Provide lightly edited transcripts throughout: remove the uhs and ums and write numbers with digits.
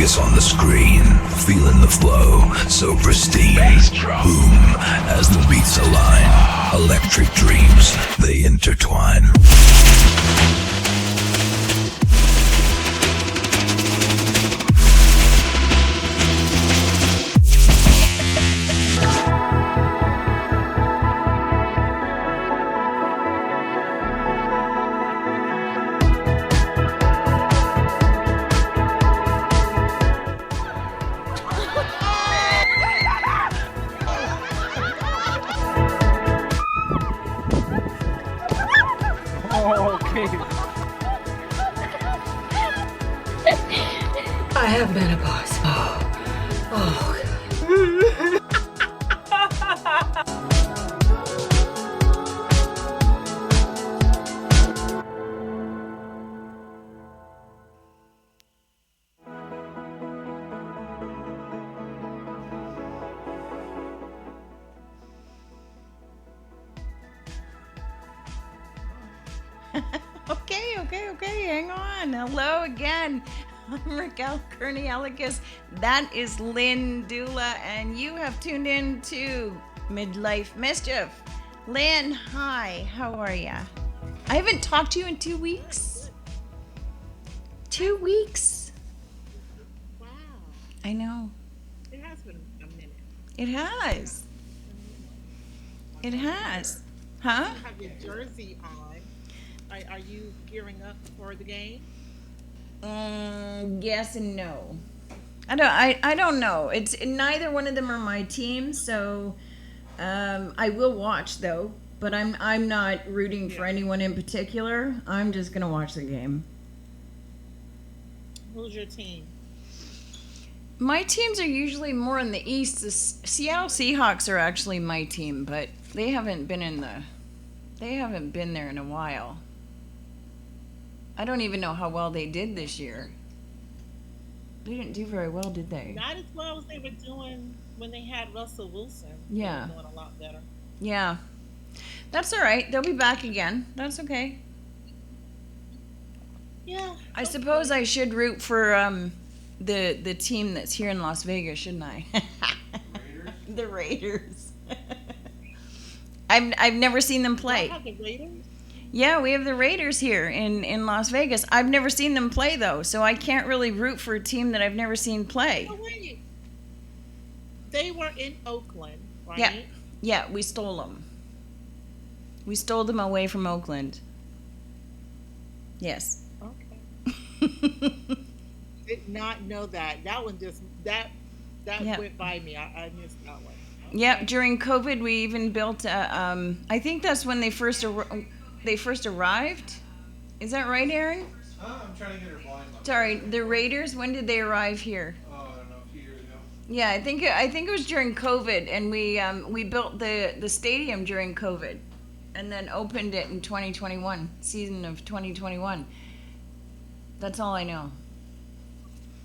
focus on the screen, feeling the flow, so pristine. Boom, as the beats align, electric dreams, they intertwine. I have menopause. Okay, hang on. Hello again. I'm Raquel Kearney-Ellicus. That is Lynn Dula, and you have tuned in to Midlife Mischief. Lynn, hi. How are ya? I haven't talked to you in 2 weeks. 2 weeks? Wow. I know. It has been a minute. It has. It has. Huh? You have your jersey on. Are you gearing up for the game? Yes and no. I don't know. It's neither one of them are my team, so I will watch though. But I'm not rooting for anyone in particular. I'm just gonna watch the game. Who's your team? My teams are usually more in the East. The Seattle Seahawks are actually my team, but they haven't been there in a while. I don't even know how well they did this year. They didn't do very well, did they? Not as well as they were doing when they had Russell Wilson. Yeah. They were doing a lot better. Yeah. That's all right. They'll be back again. That's okay. Yeah. I suppose I should root for the team that's here in Las Vegas, shouldn't I? Raiders? The Raiders. I've never seen them play. Have the Raiders? Yeah, we have the Raiders here in Las Vegas. I've never seen them play though, so I can't really root for a team that I've never seen play. Oh, wait. They were in Oakland, right? Yeah. Yeah, we stole them. We stole them away from Oakland. Yes. Okay. Did not know that. That one just that Yeah. went by me. I missed that one. Okay. Yeah, during COVID, we even built a, I think that's when they first arrived. Is that right, Aaron? I'm trying to get her volume up. Sorry, the Raiders, when did they arrive here? Oh, I don't know, a few years ago. Yeah, I think it was during COVID, and we built the stadium during COVID, and then opened it in 2021, season of 2021. That's all I know.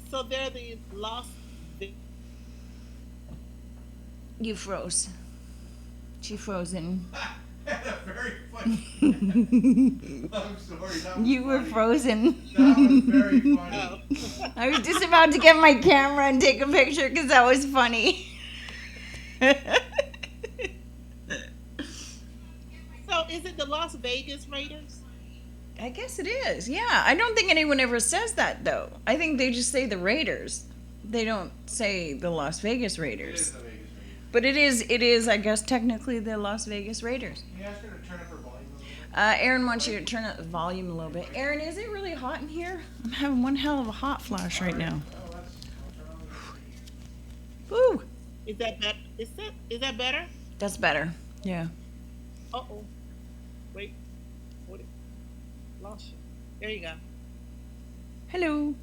So they're the Las You froze. She frozen. Very funny. I'm sorry. That was You were funny. frozen. That was very funny. Oh. I was just about to get my camera and take a picture because that was funny. So is it the Las Vegas Raiders? I guess it is. Yeah, I don't think anyone ever says that though. I think they just say the Raiders. They don't say the Las Vegas It Raiders. is the Vegas Raiders. But it is, I guess, technically the Las Vegas Raiders. Can you ask her to turn up her volume a little bit? Aaron wants you to turn up the volume a little bit. Aaron, is it really hot in here? I'm having one hell of a hot flash right now. Oh, I'll turn on the Woo! Is that better? Is that better? That's better. Yeah. Uh-oh. Wait. What? Lost you. There you go. Hello.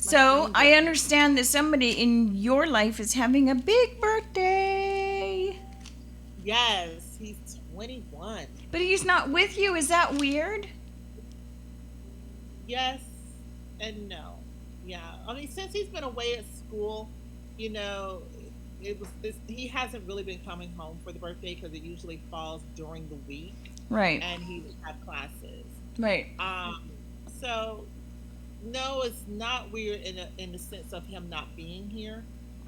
So, I understand that somebody in your life is having a big birthday. Yes, he's 21. But he's not with you. Is that weird? Yes and no. Yeah. I mean, since he's been away at school, you know, he hasn't really been coming home for the birthday because it usually falls during the week. Right. And he would have classes. Right. So No, it's not weird in the sense of him not being here,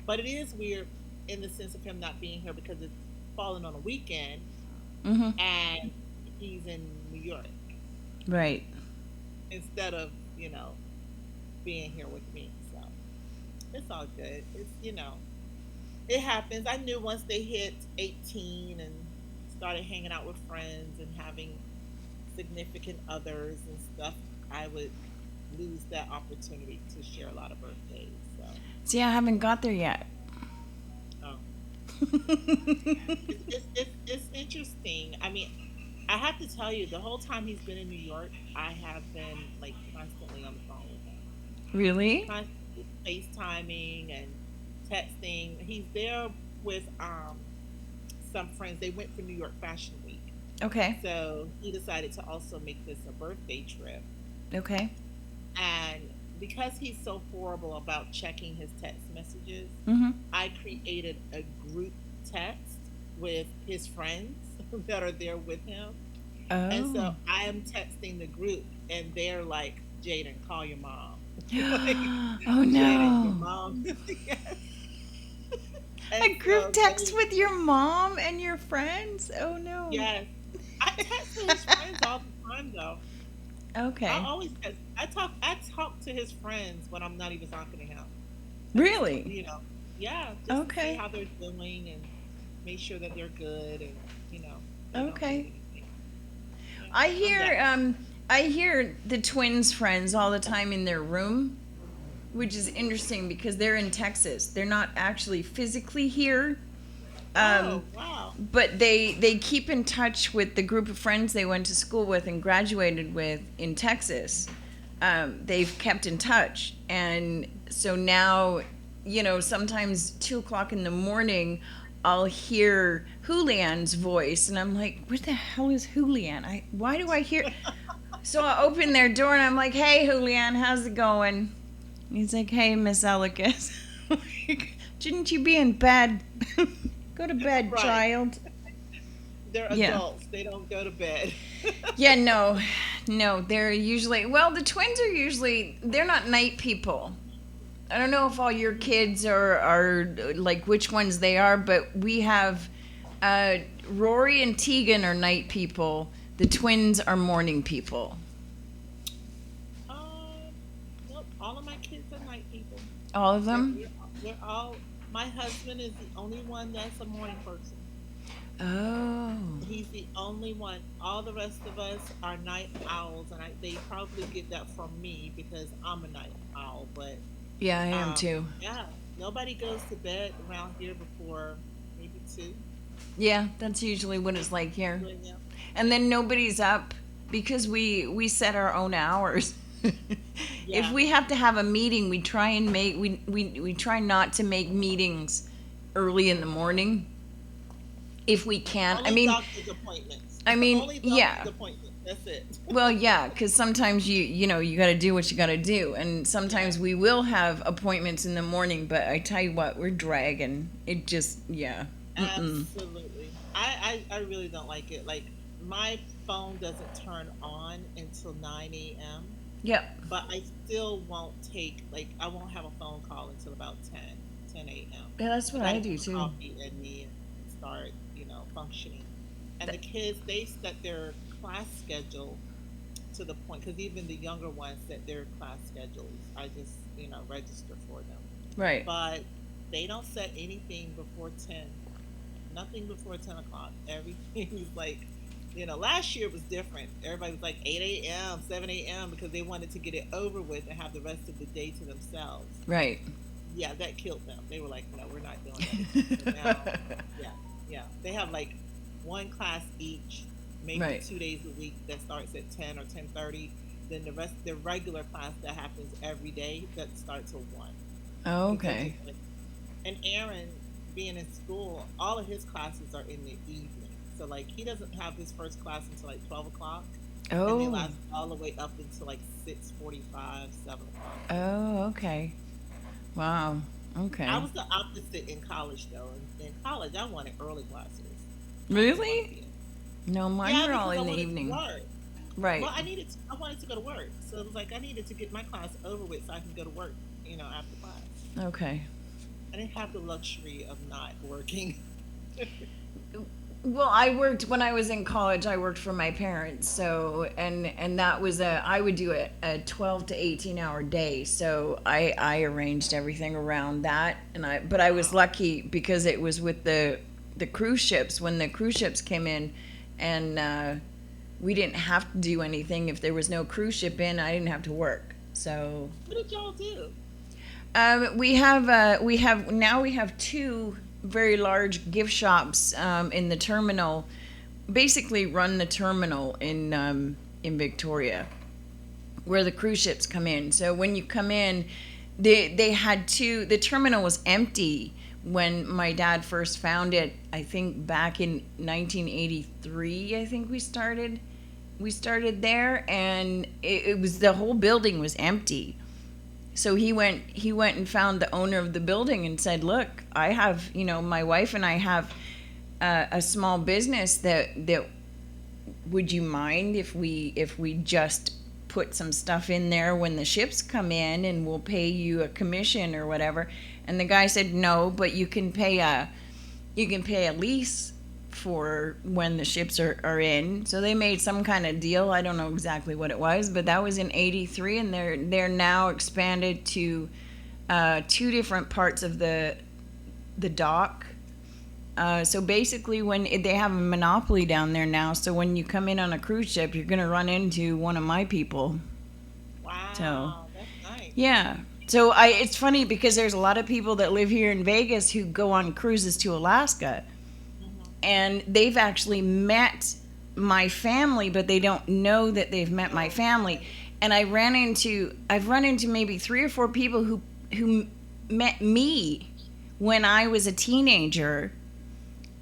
but it is weird in the sense of him not being here because it's falling on a weekend Mm-hmm. and he's in New York Right. instead of being here with me. So it's all good. It happens. I knew once they hit 18 and started hanging out with friends and having significant others and stuff, I would lose that opportunity to share a lot of birthdays. So, See, I haven't got there yet. oh, it's interesting. I mean, I have to tell you, the whole time he's been in New York, I have been like constantly on the phone with him, Really? constantly FaceTiming and texting. He's there with some friends. They went for New York Fashion Week, Okay. so he decided to also make this a birthday trip. Okay. And because he's so horrible about checking his text messages, Mm-hmm. I created a group text with his friends that are there with him. And Oh. so I am texting the group, and they're like, Jaden, call your mom. Like, Oh Jaden, your no. mom. Yes. A And group so text with your mom and your friends? Oh no. yes. I text to his friends all the time, though. Okay. I always text. I talk to his friends when I'm not even talking to him. Really? Yeah, just to Okay. see how they're doing and make sure that they're good and they don't Okay. need anything. Yeah, I I'm hear that. I hear the twins' friends all the time in their room, which is interesting because they're in Texas. They're not actually physically here. Oh wow. But they keep in touch with the group of friends they went to school with and graduated with in Texas. They've kept in touch, and so now, sometimes 2 o'clock in the morning, I'll hear Julian's voice, and I'm like, "Where the hell is Julian? Why do I hear?" So I open their door, and I'm like, "Hey, Julian, how's it going?" And he's like, "Hey, Miss Elikis, shouldn't you be in bed?" Go to bed, Right. child. They're Yeah. adults. They don't go to bed. Yeah, no, they're usually, well, the twins are usually, they're not night people. I don't know if all your kids are like which ones they are, but we have Rory and Tegan are night people. The twins are morning people. Nope. All of my kids are night people. All of We're, them? we're, we're all. My husband is the only one that's a morning person. Oh. He's the only one. All the rest of us are night owls, and they probably get that from me because I'm a night owl. But Yeah, I am too. yeah, nobody goes to bed around here before maybe 2. Yeah, that's usually what it's like here. Yeah. And then nobody's up because we set our own hours. If Yeah. we have to have a meeting, we try and make we try not to make meetings early in the morning if we can. Only I mean, doctor's appointments. Only doctor's yeah. appointments. That's it. Well, yeah, because sometimes you got to do what you got to do, and sometimes we will have appointments in the morning. But I tell you what, we're dragging. It just Absolutely. I really don't like it. Like my phone doesn't turn on until 9 a.m. Yep. But I still won't take I won't have a phone call until about 10 a.m. Yeah, that's what I do too. Coffee in me and start functioning. And the kids, they set their class schedule to the point because even the younger ones set their class schedules. I just register for them, Right. but they don't set anything before 10. Nothing before 10 o'clock. Everything is last year was different. Everybody was like 8 a.m., 7 a.m. because they wanted to get it over with and have the rest of the day to themselves. Right. Yeah, that killed them. They were like, no, we're not doing that. So now, yeah. They have one class each, maybe Right. 2 days a week that starts at 10 or 10:30. Then the regular class that happens every day that starts at 1. Oh, Because okay. and Aaron, being in school, all of his classes are in the evening. So he doesn't have his first class until 12 o'clock. And they Oh. last all the way up until 6:45, 7 o'clock. Oh, okay. Wow. Okay. I was the opposite in college though. In college, I wanted early classes. Really? No, mine Yeah, were all because I in the wanted to evening. work. Right. Well, I wanted to go to work, so it was like I needed to get my class over with so I can go to work, after class. Okay. I didn't have the luxury of not working. Well, I worked when I was in college. I worked for my parents, so and that was I would do a 12 to 18 hour day. So I arranged everything around that, but I was lucky because it was with the cruise ships when the cruise ships came in, and we didn't have to do anything if there was no cruise ship in. I didn't have to work. So What did y'all do? we have two very large gift shops in the terminal, basically run the terminal in Victoria, where the cruise ships come in. So when you come in, they had two. The terminal was empty when my dad first found it. I think back in 1983. I think we started there, and it was the whole building was empty. So he went and found the owner of the building and said, "Look, I have, my wife and I have a small business that would you mind if we just put some stuff in there when the ships come in, and we'll pay you a commission or whatever?" And the guy said, "No, but you can pay a lease for when the ships are in." So they made some kind of deal. I don't know exactly what it was, but that was in 83, and they're now expanded to two different parts of the dock. So basically, when they have a monopoly down there now, so when you come in on a cruise ship, you're gonna run into one of my people. Wow, So that's nice. yeah. So it's funny because there's a lot of people that live here in Vegas who go on cruises to Alaska, and they've actually met my family, but they don't know that they've met my family. And I've run into maybe 3 or 4 people who met me when I was a teenager,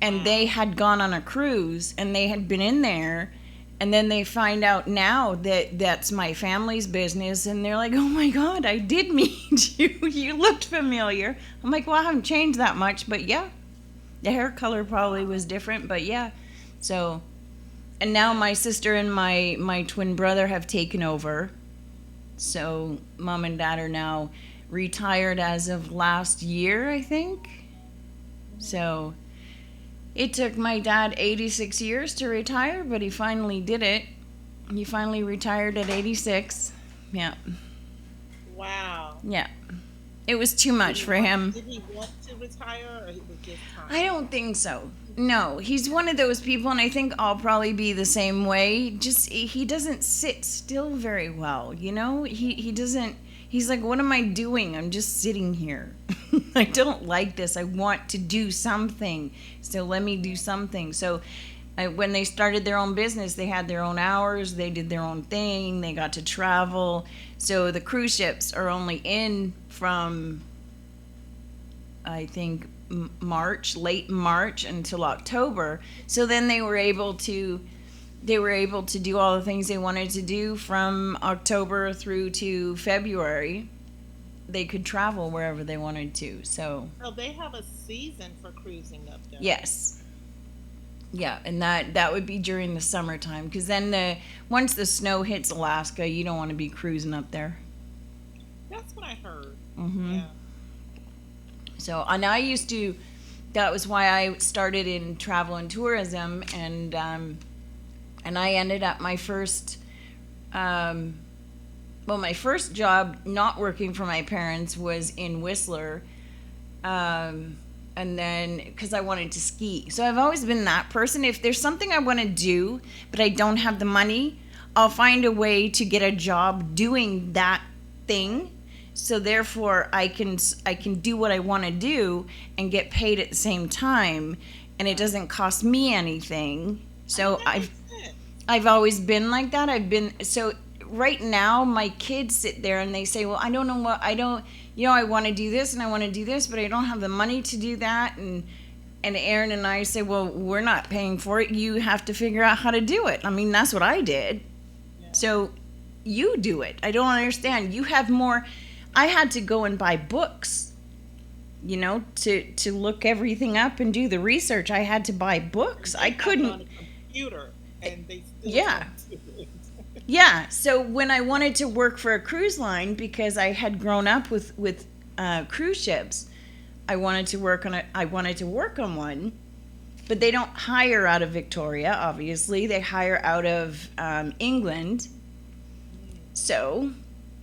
and they had gone on a cruise and they had been in there, and then they find out now that that's my family's business, and they're like, "Oh my God, I did meet you. You looked familiar." I'm like, "Well, I haven't changed that much, but yeah." The hair color probably was different, but yeah. So, and now my sister and my twin brother have taken over. So mom and dad are now retired as of last year, I think. So it took my dad 86 years to retire, but he finally did it. He finally retired at 86. Yeah. Wow. Yeah. It was too much for him. Did he want to retire, or it was just time? I don't think so. No, he's one of those people, and I think I'll probably be the same way. Just he doesn't sit still very well, He doesn't. He's like, "What am I doing? I'm just sitting here. I don't like this. I want to do something. So let me do something." So when they started their own business, they had their own hours. They did their own thing. They got to travel. So the cruise ships are only in from, I think, late March until October. So then they were able to do all the things they wanted to do from October through to February. They could travel wherever they wanted to. So they have a season for cruising up there. yes. Yeah, and that would be during the summertime, because then once the snow hits Alaska, you don't want to be cruising up there. That's what I heard. Mm-hmm. Yeah. So, and that was why I started in travel and tourism, and I ended up my first job not working for my parents was in Whistler, and then because I wanted to ski. So I've always been that person. If there's something I want to do, but I don't have the money, I'll find a way to get a job doing that thing. So therefore, I can do what I want to do and get paid at the same time, and it doesn't cost me anything. So I've always been like that. So right now my kids sit there and they say, "Well, I don't know what I want to do this and I want to do this, but I don't have the money to do that." And Aaron and I say, "Well, we're not paying for it. You have to figure out how to do it." I mean, that's what I did. Yeah. So you do it. I don't understand. You have more. I had to go and buy books, to look everything up and do the research. I had to buy books. I couldn't. On a computer, and they still yeah. Yeah, so when I wanted to work for a cruise line, because I had grown up with cruise ships, I wanted to work on one, but they don't hire out of Victoria. Obviously, they hire out of England. So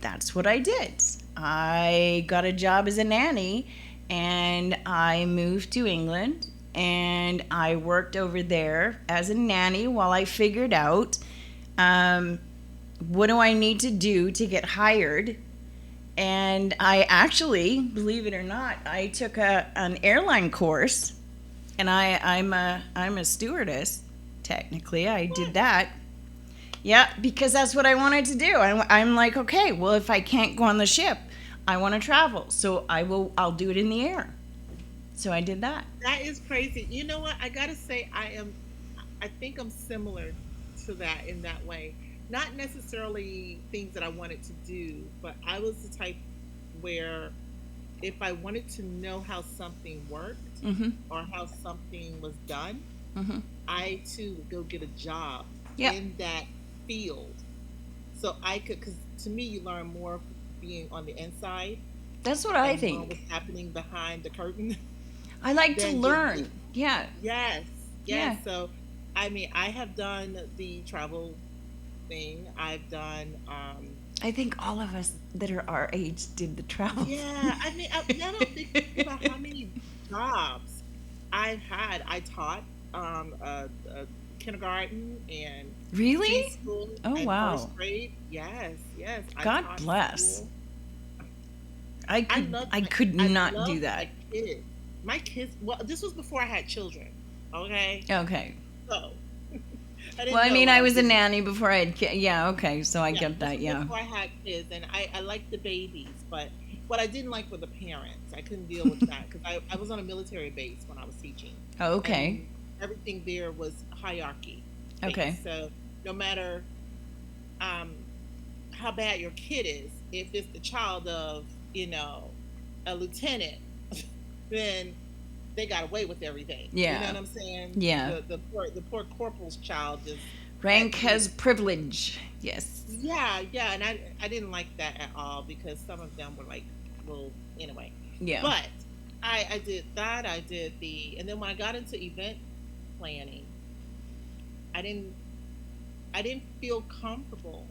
that's what I did. I got a job as a nanny, and I moved to England, and I worked over there as a nanny while I figured out. What do I need to do to get hired? And I actually, believe it or not, I took an airline course, and I'm a stewardess. Technically, I did that. Yeah, because that's what I wanted to do. I'm like, okay, well, if I can't go on the ship, I want to travel, so I'll do it in the air. So I did that. That is crazy. You know what? I gotta say, I think I'm similar to that in that way. Not necessarily things that I wanted to do, but I was the type where if I wanted to know how something worked Mm-hmm. or how something was done, Mm-hmm. I too would go get a job Yep. in that field. So I could, because to me, you learn more being on the inside That's what I and knowing think. what's happening behind the curtain I like to than just learn. Yeah. yes, Yeah. yes. So, I mean, I have done the travel thing. I've done, I think all of us that are our age did the travel. yeah. I mean, I don't think about how many jobs I've had. I taught kindergarten and Really? preschool Oh, and wow. first grade. Yes, yes. I God taught bless. school. I I could love I my, could I not love do that. my kids. My kids. Well, this was before I had children. Okay, Okay. so I Well, didn't I know mean, what I I was was a getting. nanny before I had kids. Yeah, okay, so I Yeah, get this that. was Yeah. before I had kids, and I liked the babies, but what I didn't like were the parents. I couldn't deal with that because I was on a military base when I was teaching, Oh, okay. and everything there was hierarchy Okay. based. So no matter um, how bad your kid is, if it's the child of a lieutenant, then they got away with everything. You know Yeah. what I'm saying? Yeah. The poor corporal's child just had Rank has privilege. Yes. yeah, yeah, and I didn't like that at all because some of them were like, well, anyway. Yeah. But I did that. I did and then when I got into event planning, I didn't I didn't feel comfortable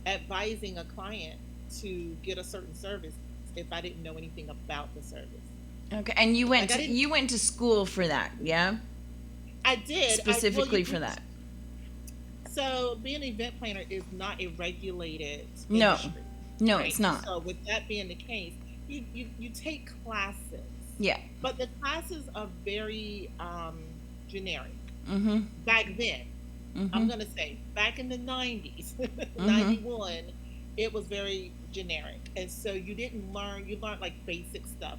advising a client to get a certain service if I didn't know anything about the service. Okay. And you went Like I to didn't. you went to school for that, yeah? I did. Well, Specifically for that. so being an event planner is not a regulated No. industry, No, right? it's not. So with that being the case, you take classes, Yeah. but the classes are very generic. Mhm. Back then, I'm Mhm. gonna say back in the 90s, Mhm. 91, it was very generic, and so you didn't learn. You learned like basic stuff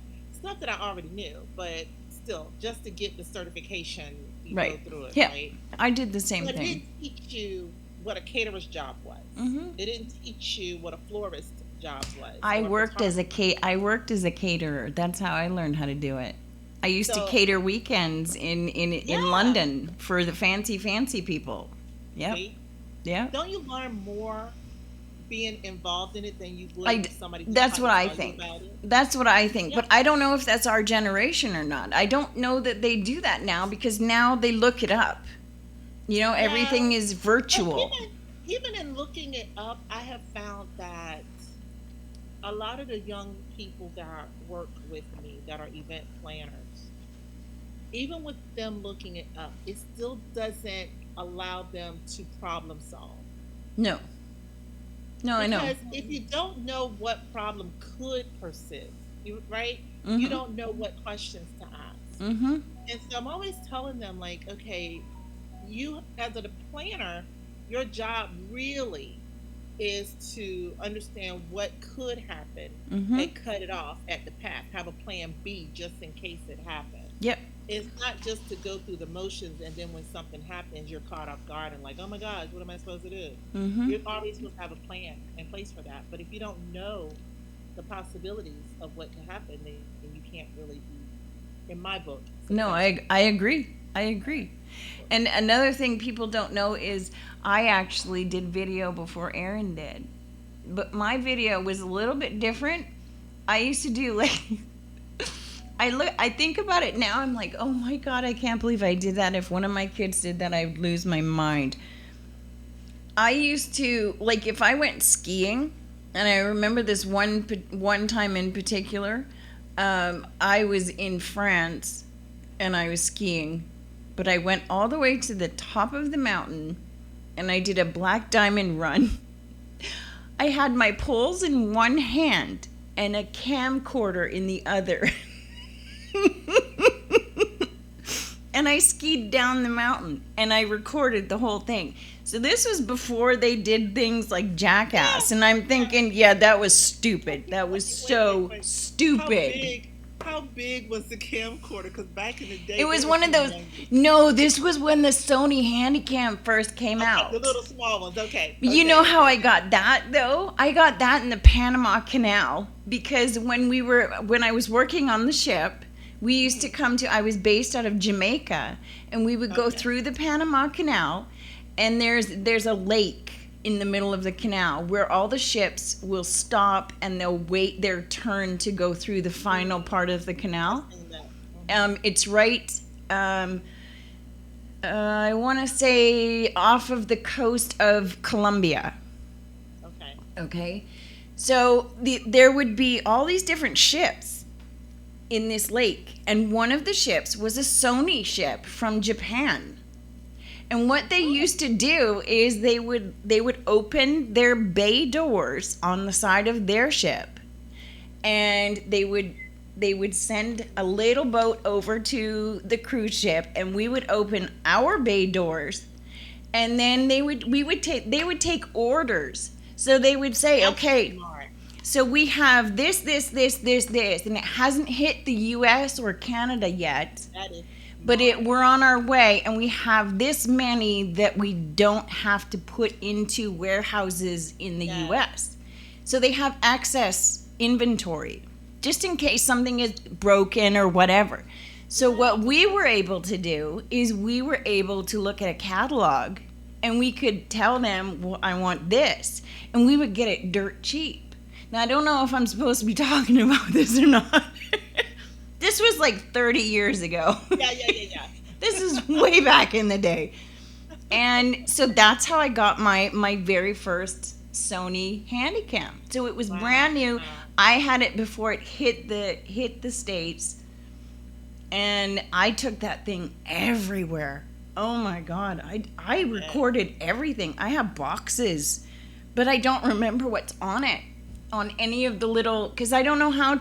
that I already knew, but still, just to get the certification, you go Right. through it, Yeah. right? I did the same But it thing. didn't teach you what a caterer's job was. Mhm. It didn't teach you what a florist job was I or a worked as photographer. I worked as a caterer. That's how I learned how to do it. I used to So cater weekends in yeah, London for the fancy people. Yep. see, Yeah. don't you learn more being involved in it than you would I if d- somebody just that's tried what to I tell you think. about it? That's what I think. Yeah, But I don't know if that's our generation or not. I don't know that they do that now because now they look it up. yeah. Everything is But virtual. even in looking it up, I have found that a lot of the young people that work with me that are event planners, even with them looking it up, it still doesn't allow them to problem solve. No. No, I know. Because if you don't know what problem could persist, right? You Mhm. don't know what questions to ask. Mhm. And so I'm always telling them, like, okay, you as a planner, your job really is to understand what could happen Mhm. and cut it off at the path. Have a plan B just in case it happens. Yep. It's not just to go through the motions and then when something happens, you're caught off guard and like, oh my gosh, what am I supposed to do? Mhm. You're always supposed to have a plan in place for that. But if you don't know the possibilities of what could happen, then you can't really be, in my book, No, successful. I agree. I agree. And another thing people don't know is I actually did video before Aaron did. But my video was a little bit different. I used to do like I think about it now, I'm like, oh my God, I can't believe I did that. If one of my kids did that, I would lose my mind. I used to, like, if I went skiing, and I remember this one time in particular, I was in France and I was skiing, but I went all the way to the top of the mountain and I did a black diamond run. I had my poles in one hand and a camcorder in the other. And I skied down the mountain and I recorded the whole thing. So this was before they did things like Jackass. And I'm thinking, yeah, that was stupid. That was so stupid. How big was the camcorder? Because back in the day, It was one of those. No, this was when the Sony Handycam first came out. The little small ones, okay. You know how I got that though? I got that in the Panama Canal because when I was working on the ship, we used to I was based out of Jamaica, and we would go through the Panama Canal, and there's a lake in the middle of the canal where all the ships will stop and they'll wait their turn to go through the final part of the canal. It's right, I want to say off of the coast of Colombia. Okay. So there would be all these different ships in this lake, and one of the ships was a Sony ship from Japan. And what they used to do is they would open their bay doors on the side of their ship, and they would send a little boat over to the cruise ship, and we would open our bay doors, and then they would take orders. So they would say, okay, so we have this, and it hasn't hit the U.S. or Canada yet. But we're on our way, and we have this many that we don't have to put into warehouses in the U.S. So they have excess inventory, just in case something is broken or whatever. So what we were able to do is we were able to look at a catalog, and we could tell them, well, I want this, and we would get it dirt cheap. Now, I don't know if I'm supposed to be talking about this or not. This was like 30 years ago. Yeah. This is way back in the day. And so that's how I got my very first Sony Handycam. So it was brand new. I had it before it hit the States. And I took that thing everywhere. Oh my God. I recorded everything. I have boxes, but I don't remember what's on it, on any of the little, because I don't know how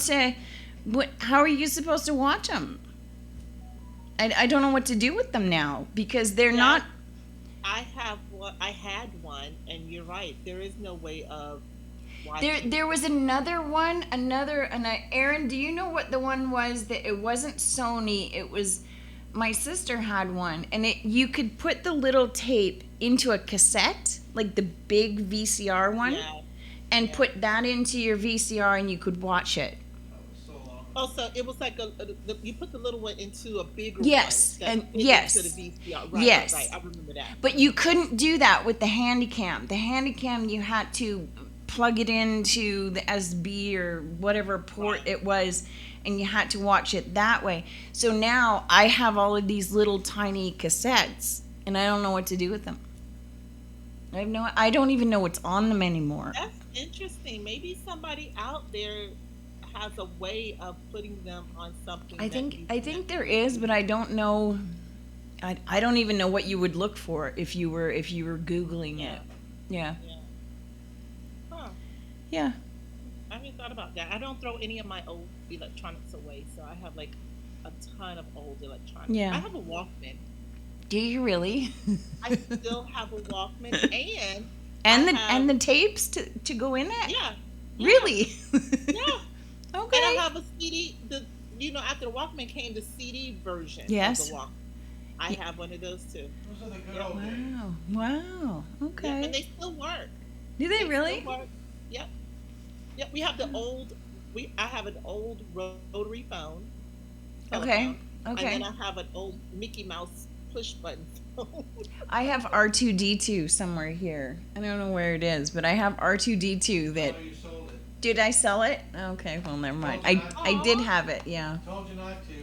are you supposed to watch them? I don't know what to do with them now because they're not. I had one, and you're right. There is no way of watching. There was another one, and Aaron, do you know what the one was that it wasn't Sony? It was, my sister had one, and you could put the little tape into a cassette, like the big VCR one, and put that into your VCR, and you could watch it. Oh, so it was like you put the little one into a bigger yes, one. And yes, into the VCR. Right, yes, right. I remember that. But you couldn't do that with the Handycam. The Handycam, you had to plug it into the SB or whatever port it was, and you had to watch it that way. So now I have all of these little tiny cassettes, and I don't know what to do with them. I don't even know what's on them anymore. That's interesting. Maybe somebody out there has a way of putting them on something. I think there is, but I don't know. I don't even know what you would look for if you were Googling it. Yeah. Huh. Yeah. I haven't thought about that. I don't throw any of my old electronics away, so I have like a ton of old electronics. Yeah. I have a Walkman. Do you really? I still have a Walkman and the tapes to go in it? Yeah. Really? Yeah. Okay. And I have a CD. After the Walkman came the CD version of the Walkman. I have one of those too. Those are the good old days. Wow. Okay. Yeah, and they still work. Do they really? Still work. Yep. Yep. We have I have an old rotary phone. Okay. Okay. And then I have an old Mickey Mouse push button phone. I have R2D2 somewhere here. I don't know where it is, but I have R2D2 that. Oh, you sold it. Did I sell it? Okay, well, never mind. Told you I did have it, yeah. Told you not to.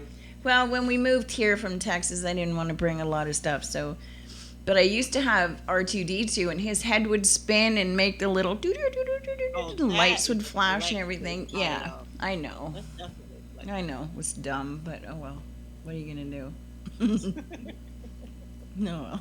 Well, when we moved here from Texas, I didn't want to bring a lot of stuff, so. But I used to have R2D2, and his head would spin and make the little Oh, the lights that would is flash and delightful. everything. I Yeah, know. I know. That's definitely like I know. It was dumb, but oh well. What are you gonna do? No.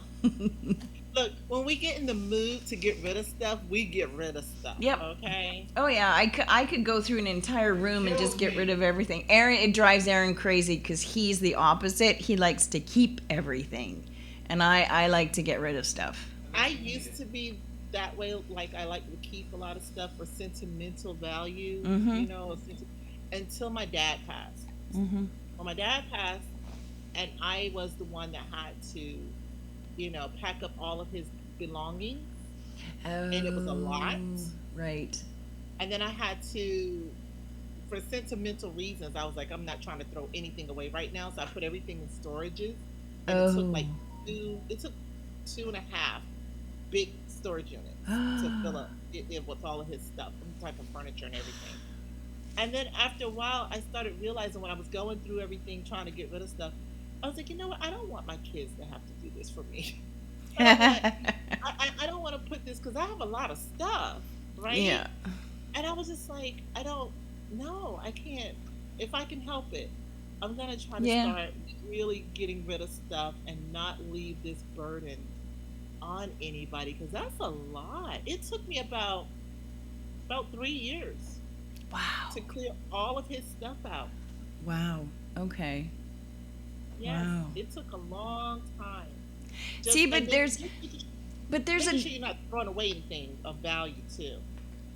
Look, when we get in the mood to get rid of stuff, we get rid of stuff. Yep. Okay. Oh yeah, I could go through an entire room and just get rid of everything. Aaron, it drives Aaron crazy because he's the opposite. He likes to keep everything, and I like to get rid of stuff. I used to be that way. Like I like to keep a lot of stuff for sentimental value. Mhm. You know, until my dad passed. Mm-hmm. When my dad passed, and I was the one that had to, pack up all of his belongings, And it was a lot. Right. And then I had to, for sentimental reasons, I was like, I'm not trying to throw anything away right now, so I put everything in storages. And it took like it took 2.5 big storage units to fill up it with all of his stuff, type of furniture and everything. And then after a while, I started realizing when I was going through everything, trying to get rid of stuff, I was like, you know what? I don't want my kids to have to do this for me. I don't want to put this because I have a lot of stuff, right? Yeah. And I was just like, I can't. If I can help it, I'm going to try to start really getting rid of stuff and not leave this burden on anybody because that's a lot. It took me about 3 years. Wow. To clear all of his stuff out. Wow. Okay. Yes, Wow. it took a long time. See, but there's making sure you're not throwing away anything of value too.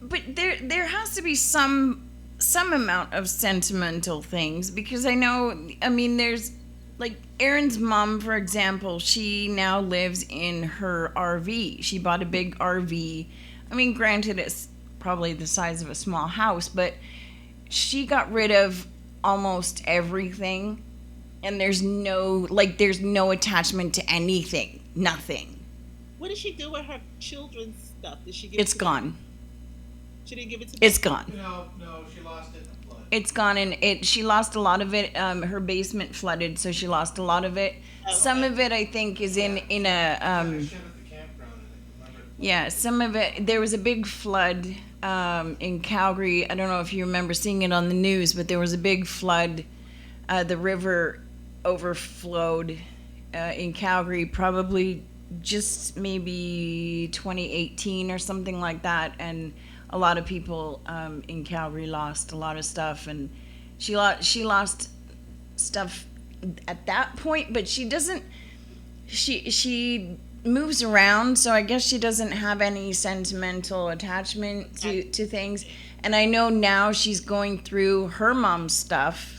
But there has to be some amount of sentimental things because I mean there's like Aaron's mom, for example, she now lives in her RV. She bought a big RV. I mean, granted it's probably the size of a small house, but she got rid of almost everything. And there's no attachment to anything. Nothing. What did she do with her children's stuff? Did she give It's it to gone. them? She didn't give it to them? It's gone. No, she lost it in a flood. It's gone, and she lost a lot of it. Her basement flooded, so she lost a lot of it. Okay. Some of it, I think, is in a Shed at the campground, I think. Remember? yeah. Some of it. There was a big flood in Calgary. I don't know if you remember seeing it on the news, but there was a big flood. The river overflowed in Calgary, probably just maybe 2018 or something like that, and a lot of people in Calgary lost a lot of stuff, and she lost stuff at that point, but she doesn't. She moves around, so I guess she doesn't have any sentimental attachment to things. And I know now she's going through her mom's stuff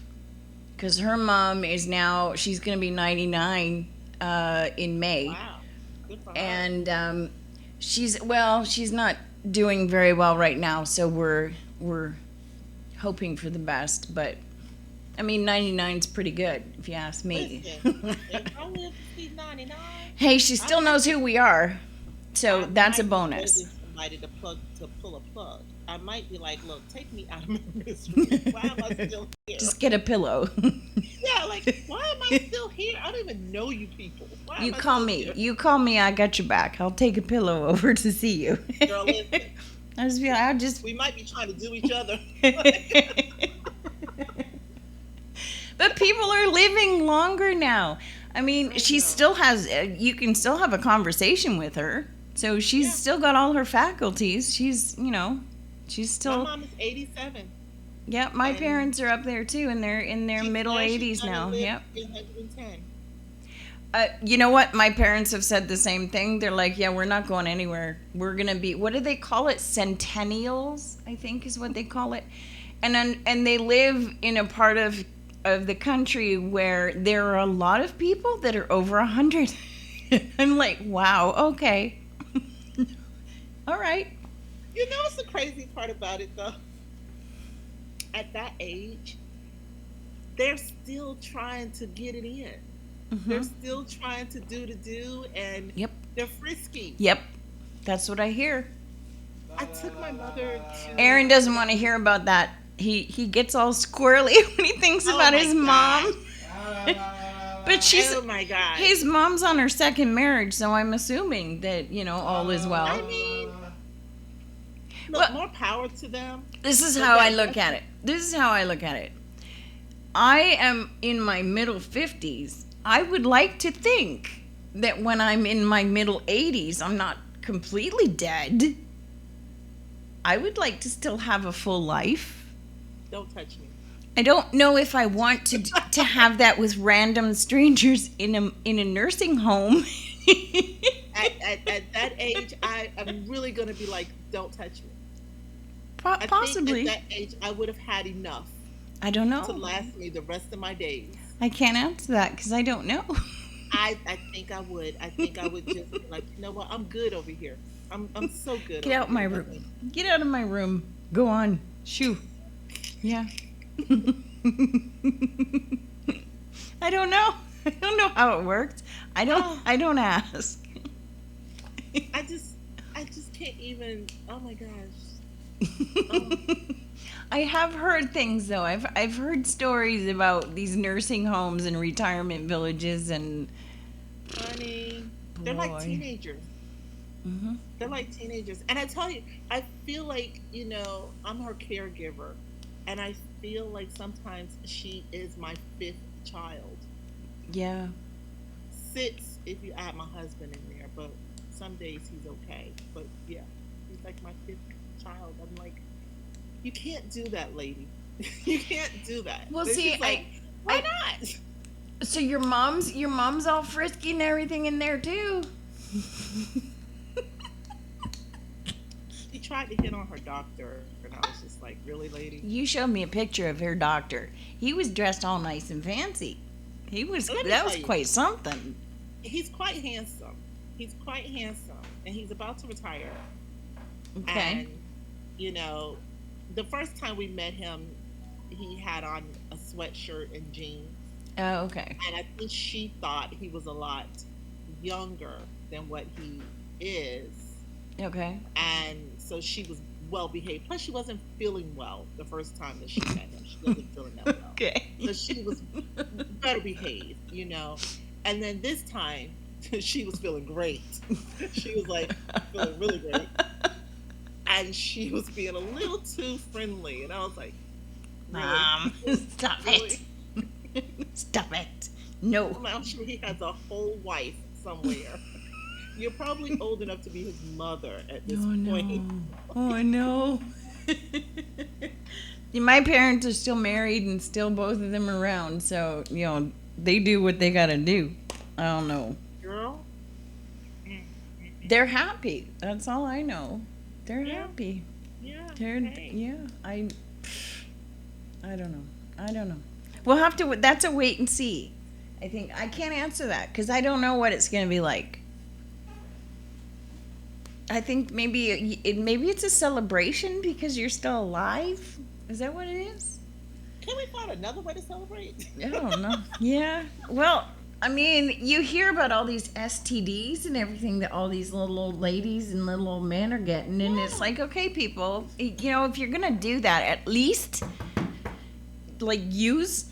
because her mom is now, she's going to be 99 in May. Wow. Good for her. And she's not doing very well right now, so we're hoping for the best, but I mean 99's pretty good if you ask me. Listen, if I live to see 99, Hey, she still knows who we are, so that's a might bonus. be somebody to pull a plug. I might be like, look, take me out of my misery. Why am I still here? Just get a pillow. Yeah, like, why am I still here? I don't even know you people. Why am You I call still me. here? You call me. I got your back. I'll take a pillow over to see you. Girl, listen. I'll just. We might be trying to do each other. But people are living longer now. I mean, she still has. You can still have a conversation with her, so she's still got all her faculties. She's, she's still. My mom is 87. Yeah, my and parents are up there too, and they're in their middle 80s now. Yep. 110. You know what? My parents have said the same thing. They're like, yeah, we're not going anywhere. We're going to be, what do they call it? Centennials, I think is what they call it. And they live in a part of the country where there are a lot of people that are over 100. I'm like, wow, okay. All right. You know what's the crazy part about it, though? At that age, they're still trying to get it in. They're still trying to do the do, and Yep. they're frisky. Yep. That's what I hear. I took my mother to. Aaron doesn't want to hear about that. He gets all squirrely when he thinks Oh about my his God. mom. But she's Oh my God. his mom's on her second marriage, so I'm assuming that, all is well. I mean, look, Well- more power to them. This is But how I that- look at it. I am in my middle 50s. I would like to think that when I'm in my middle 80s, I'm not completely dead. I would like to still have a full life. Don't touch me. I don't know if I want to have that with random strangers in a nursing home. At that age, I'm really going to be like, don't touch me. I Possibly. think at that age, I would have had enough I don't to know. last me the rest of my days. I can't answer that because I don't know. I think I would. I think I would just be like, you know what? I'm good over here. I'm so good. Get over out my here. room. Get out of my room. Go on. Shoo. Yeah. I don't know. I don't know how it works. I don't ask. I just can't even. Oh my gosh. I have heard things though. I've heard stories about these nursing homes and retirement villages and Honey, they're like Boy. teenagers. Mhm. They're like teenagers. And I tell you, I feel like, I'm her caregiver. And I feel like sometimes she is my fifth child. Yeah. Six if you add my husband in there, but some days he's okay. But yeah, he's like my fifth child. I'm like, you can't do that, lady. You can't do that. Well, It's see, just like, why not? So your mom's all frisky and everything in there too. She tried to hit on her doctor, and I was just like, really, lady? You showed me a picture of her doctor. He was dressed all nice and fancy. Let me That tell was you. quite something. He's quite handsome. And he's about to retire. Okay. And, the first time we met him, he had on a sweatshirt and jeans. Oh, okay. And I think she thought he was a lot younger than what he is. Okay. And so she was well behaved. Plus, she wasn't feeling well the first time that she met him. She wasn't feeling that well. Okay. So she was better behaved, And then this time, she was feeling great. She was like feeling really great. And she was being a little too friendly. And I was like, really? Stop Really? it. Stop it. No. I'm sure he has a whole wife somewhere. You're probably old enough to be his mother at this point. Oh, no. My parents are still married and still both of them around. So, they do what they got to do. I don't know. Girl? They're happy. That's all I know. They're Yeah. happy. Yeah. They're, hey. yeah. I don't know. We'll have to, that's a wait and see. I think, I can't answer that because I don't know what it's going to be like. I think maybe it's a celebration because you're still alive. Is that what it is? Can we find another way to celebrate? I don't know. Yeah. Well, I mean, you hear about all these STDs and everything that all these little old ladies and little old men are getting, and it's like, okay, people, if you're gonna do that, at least like use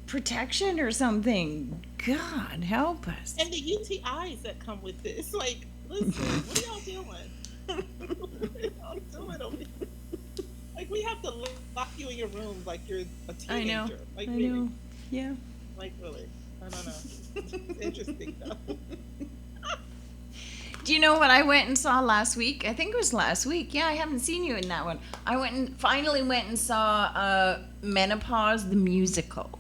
protection or something. God help us. And the UTIs that come with this. Like, listen, what are y'all doing? What are y'all doing over here? Like, we have to lock you in your room like you're a teenager. I know. Like, I really? know. Yeah. Like, really? I don't know. It's interesting, though. Do you know what I went and saw last week? I think it was last week. Yeah, I haven't seen you in that one. I finally went and saw Menopause the musical.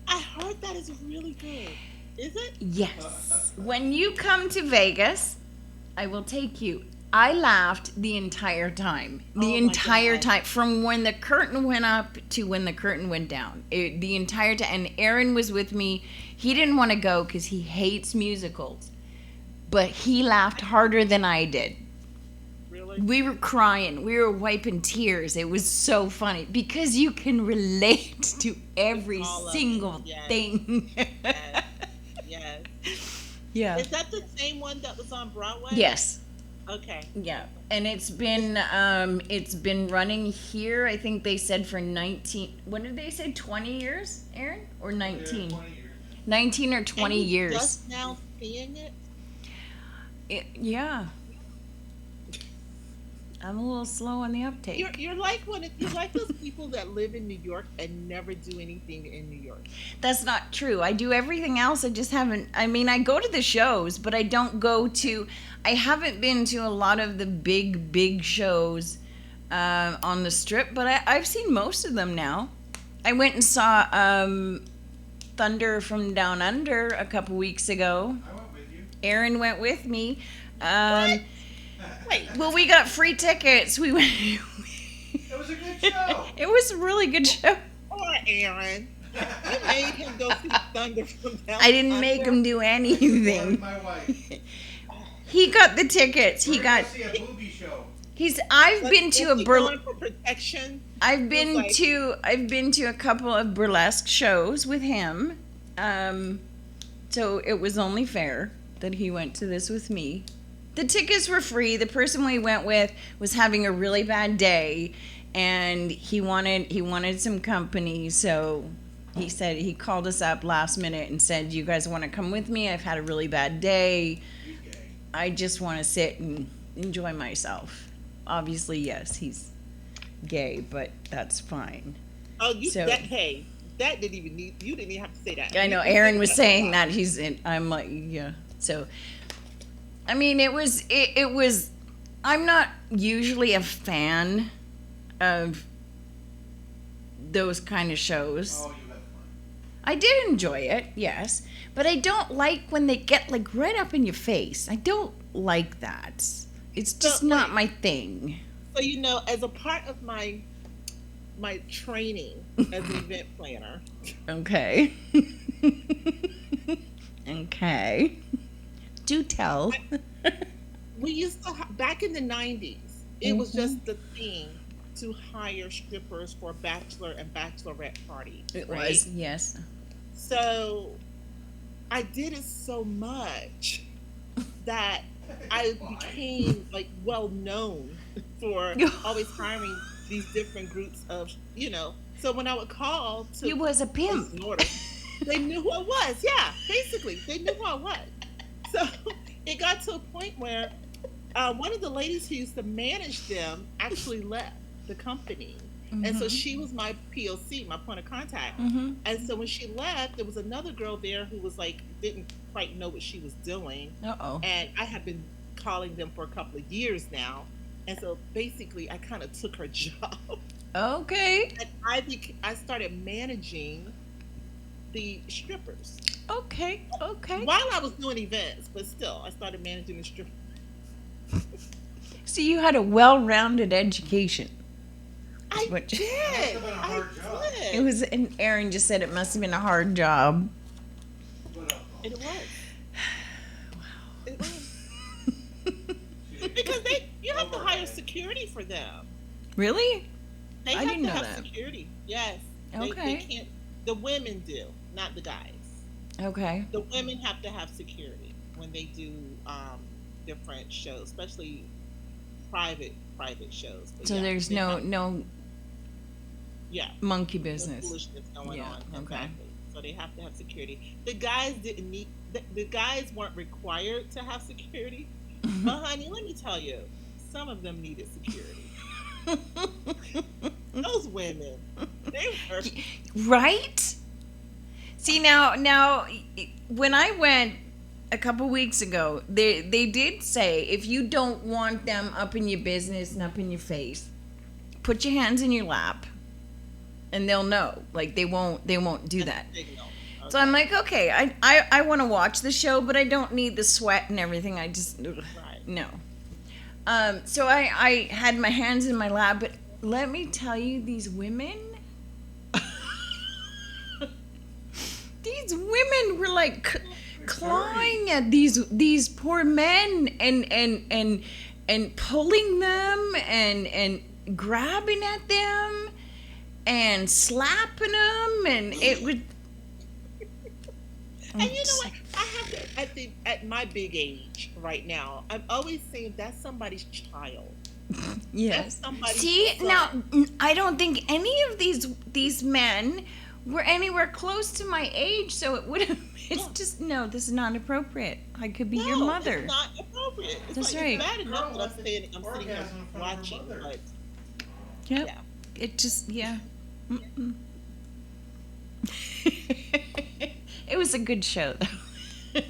I heard that is really good. Is it? Yes. When you come to Vegas, I will take you. I laughed the entire time. The Oh my entire God. time. From when the curtain went up to when the curtain went down. The entire time. And Aaron was with me. He didn't want to go because he hates musicals. But he laughed harder than I did. Really? really? We were crying. We were wiping tears. It was so funny because you can relate to every All of it, single yes. thing. Yes. Yes. Yeah. Is that the same one that was on Broadway? Yes. Okay. Yeah. And it's been running here. I think they said for 19. What did they say? 20 years, Aaron, or 19? 20 years. 19 or 20 And you years. just now seeing it? Yeah. I'm a little slow on the uptake. You're like you're like those people that live in New York and never do anything in New York. That's not true. I do everything else. I just haven't. I mean, I go to the shows, but I don't go to. I haven't been to a lot of the big shows on the Strip, but I've seen most of them now. I went and saw Thunder from Down Under a couple weeks ago. I went with you. Aaron went with me. Wait, Well, we got free tickets. We went. It was a good show. It was a really good show. poor Aaron. You made him go see Thunder from Down I didn't make Under. him do Wanted anything. my wife. He got the tickets. He We're gonna got. see a booby show. I've But been to is a he burlesque. going for protection. I've been like- to a couple of burlesque shows with him. So it was only fair that he went to this with me. The tickets were free. The person we went with was having a really bad day and he wanted some company, so he said he called us up last minute and said, "You guys want to come with me? I've had a really bad day. He's gay. I just want to sit and enjoy myself." Obviously, yes, he's gay, but that's fine. Oh, you So- that didn't even need. You didn't even have to say that. I know You Aaron said was that saying a that lot. he's in. I'm like, yeah. So, I mean, it was. I'm not usually a fan of those kind of shows. Oh, you have fun. I did enjoy it, yes, but I don't like when they get like right up in your face. I don't like that. It's just So, not wait. my thing. So as a part of my training as an event planner, Okay. Okay. Do tell. we used to back in the 90s. It was Mm-hmm. just the thing to hire strippers for bachelor and bachelorette parties. It right? was, yes. So I did it so much that I became like well known for always hiring these different groups of, So when I would call to You was a place pimp. an order, they knew who I was. Yeah, basically, they knew who I was. So it got to a point where one of the ladies who used to manage them actually left the company. And so she was my POC, my point of contact. Mm-hmm. And so when she left, there was another girl there who was like, didn't quite know what she was doing. Uh-oh. And I had been calling them for a couple of years now. And so basically, I kind of took her job. Okay. And I started managing the strippers Okay. Okay. while I was doing events, but still, I started managing the strippers. So you had a well-rounded education. I What- did. Must have been a hard I job. did. It was, and Aaron just said it must have been a hard job. What up? It was. It was. She- Because you have to hire security for them. Really? They I have didn't to know have that. security. Yes. They Okay. can't. The women do, not the guys. Okay. The women have to have security when they do different shows, especially private shows. But So yeah, there's they no have- yeah monkey no business. foolishness going Yeah, on. okay. Exactly. So they have to have security. The guys didn't need. The guys weren't required to have security. But honey, let me tell you, some of them needed security. Those women, they were. Right? See now when I went a couple weeks ago, they did say if you don't want them up in your business and up in your face, put your hands in your lap and they'll know. Like they won't do that. Signal. So I'm like, okay, I want to watch the show, but I don't need the sweat and everything. I just Right. no. So I had my hands in my lap, but let me tell you, these women, these women were like clawing at these poor men and and pulling them and grabbing at them and slapping them, and it would. And you know what? I have to, at my big age right now, I'm always saying that's somebody's child. Yes. That's somebody's See, son. now I don't think any of these men were anywhere close to my age, so it would have. It's just no. This is not appropriate. I could be your mother. It's not appropriate. It's That's like, right. It's bad enough that I'm saying I'm sitting here Orgasm from her watching, mother. but Yep. yeah. It just yeah. Mm-mm. It was a good show though.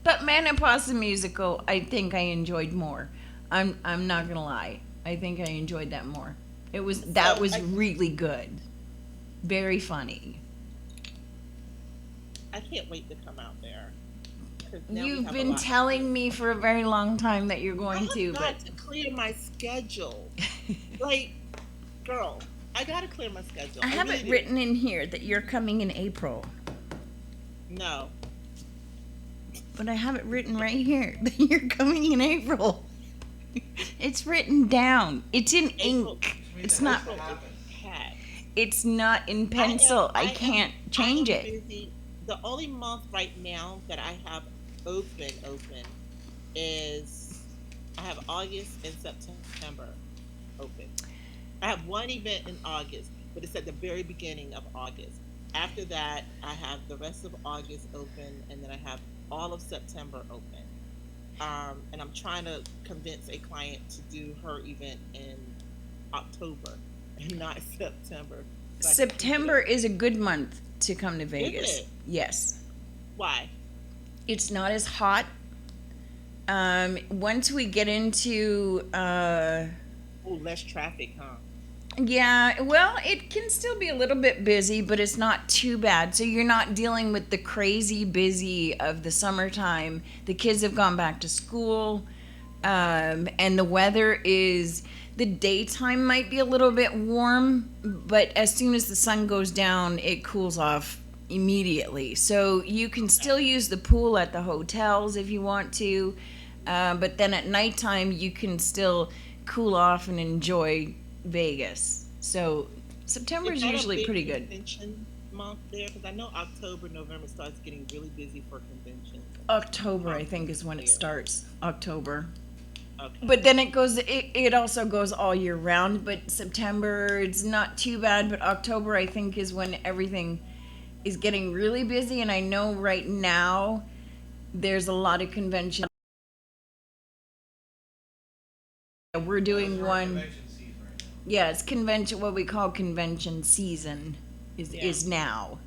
But Menopause the musical, I think I enjoyed more. I'm not gonna lie. I think I enjoyed that more. That was really good. Very funny. I can't wait to come out there. 'Cause now we You've have a been lot. telling me for a very long time that you're I going have to, got to clear my schedule. Like, girl, I gotta clear my schedule. I have really it do. written in here that you're coming in April. No. But I have it written right here that you're coming in April. It's written down. It's in April. ink. Which It's means not. that has to happen. Packed. It's not in pencil. I can't change I am it. busy. The only month right now that I have open is I have August and September open. I have one event in August, but it's at the very beginning of August. After that, I have the rest of August open, and then I have all of September open. And I'm trying to convince a client to do her event in October and not September. So I can keep it September open. is a good month to come to Vegas. it? Yes. Why? It's not as hot. Once we get into Oh, less traffic, huh? yeah, well, it can still be a little bit busy, but it's not too bad. So you're not dealing with the crazy busy of the summertime. The kids have gone back to school, and the weather is, the daytime might be a little bit warm, but as soon as the sun goes down, it cools off immediately. So you can still use the pool at the hotels if you want to, but then at nighttime, you can still cool off and enjoy Vegas. So September is Is that a usually big pretty good. Convention month there, because I know October, November starts getting really busy for conventions. October, I think, is when it starts. October. Okay. But then it also goes all year round. But September, it's not too bad. But October, I think, is when everything is getting really busy. And I know right now there's a lot of conventions. We're doing Our one. convention season right now. Yeah, it's convention. What we call convention season is Yeah. now.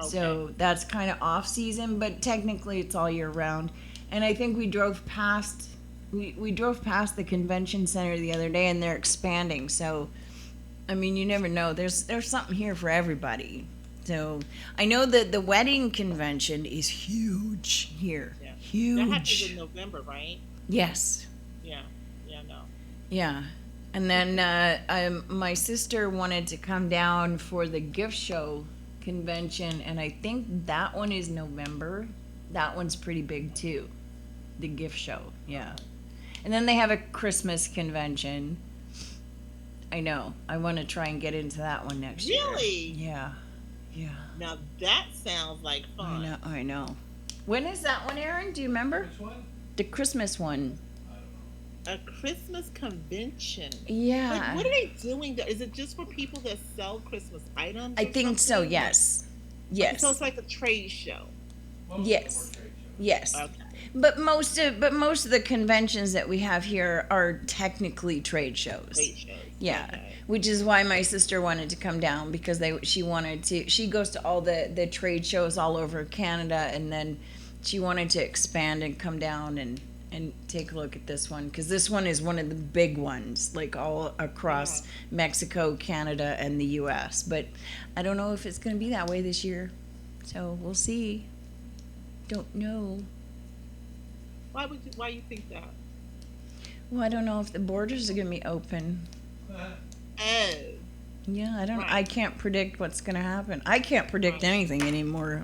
Okay. So that's kind of off season, but technically it's all year round. And I think we drove past the convention center the other day, and they're expanding. So, I mean, you never know. There's something here for everybody. So I know that the wedding convention is huge here. Yeah. That happens Huge. in November, right? Yes. Yeah. Yeah, no. Yeah. And then my sister wanted to come down for the gift show convention, and I think that one is November. That one's pretty big too. The gift show, yeah. And then they have a Christmas convention. I know. I want to try and get into that one next year. Really? Yeah. Yeah. Now that sounds like fun. I know. When is that one, Aaron? Do you remember? Which one? The Christmas one. I don't know. A Christmas convention. Yeah. Like, what are they doing there? Is it just for people that sell Christmas items? I or think so, something? yes. Yes. So it's like a trade show. Most Yes. of them were trade shows. Yes. Okay. But most of the conventions that we have here are technically trade shows. Trade shows. Yeah, Okay. which is why my sister wanted to come down, because she goes to all the trade shows all over Canada, and then she wanted to expand and come down and take a look at this one, because this one is one of the big ones, like all across Mexico, Canada, and the U.S. But I don't know if it's going to be that way this year, so we'll see. Don't know. Why you think that? Well, I don't know if the borders are going to be open. Oh. Yeah, I don't. Right. I can't predict what's going to happen. I can't predict Right. anything anymore.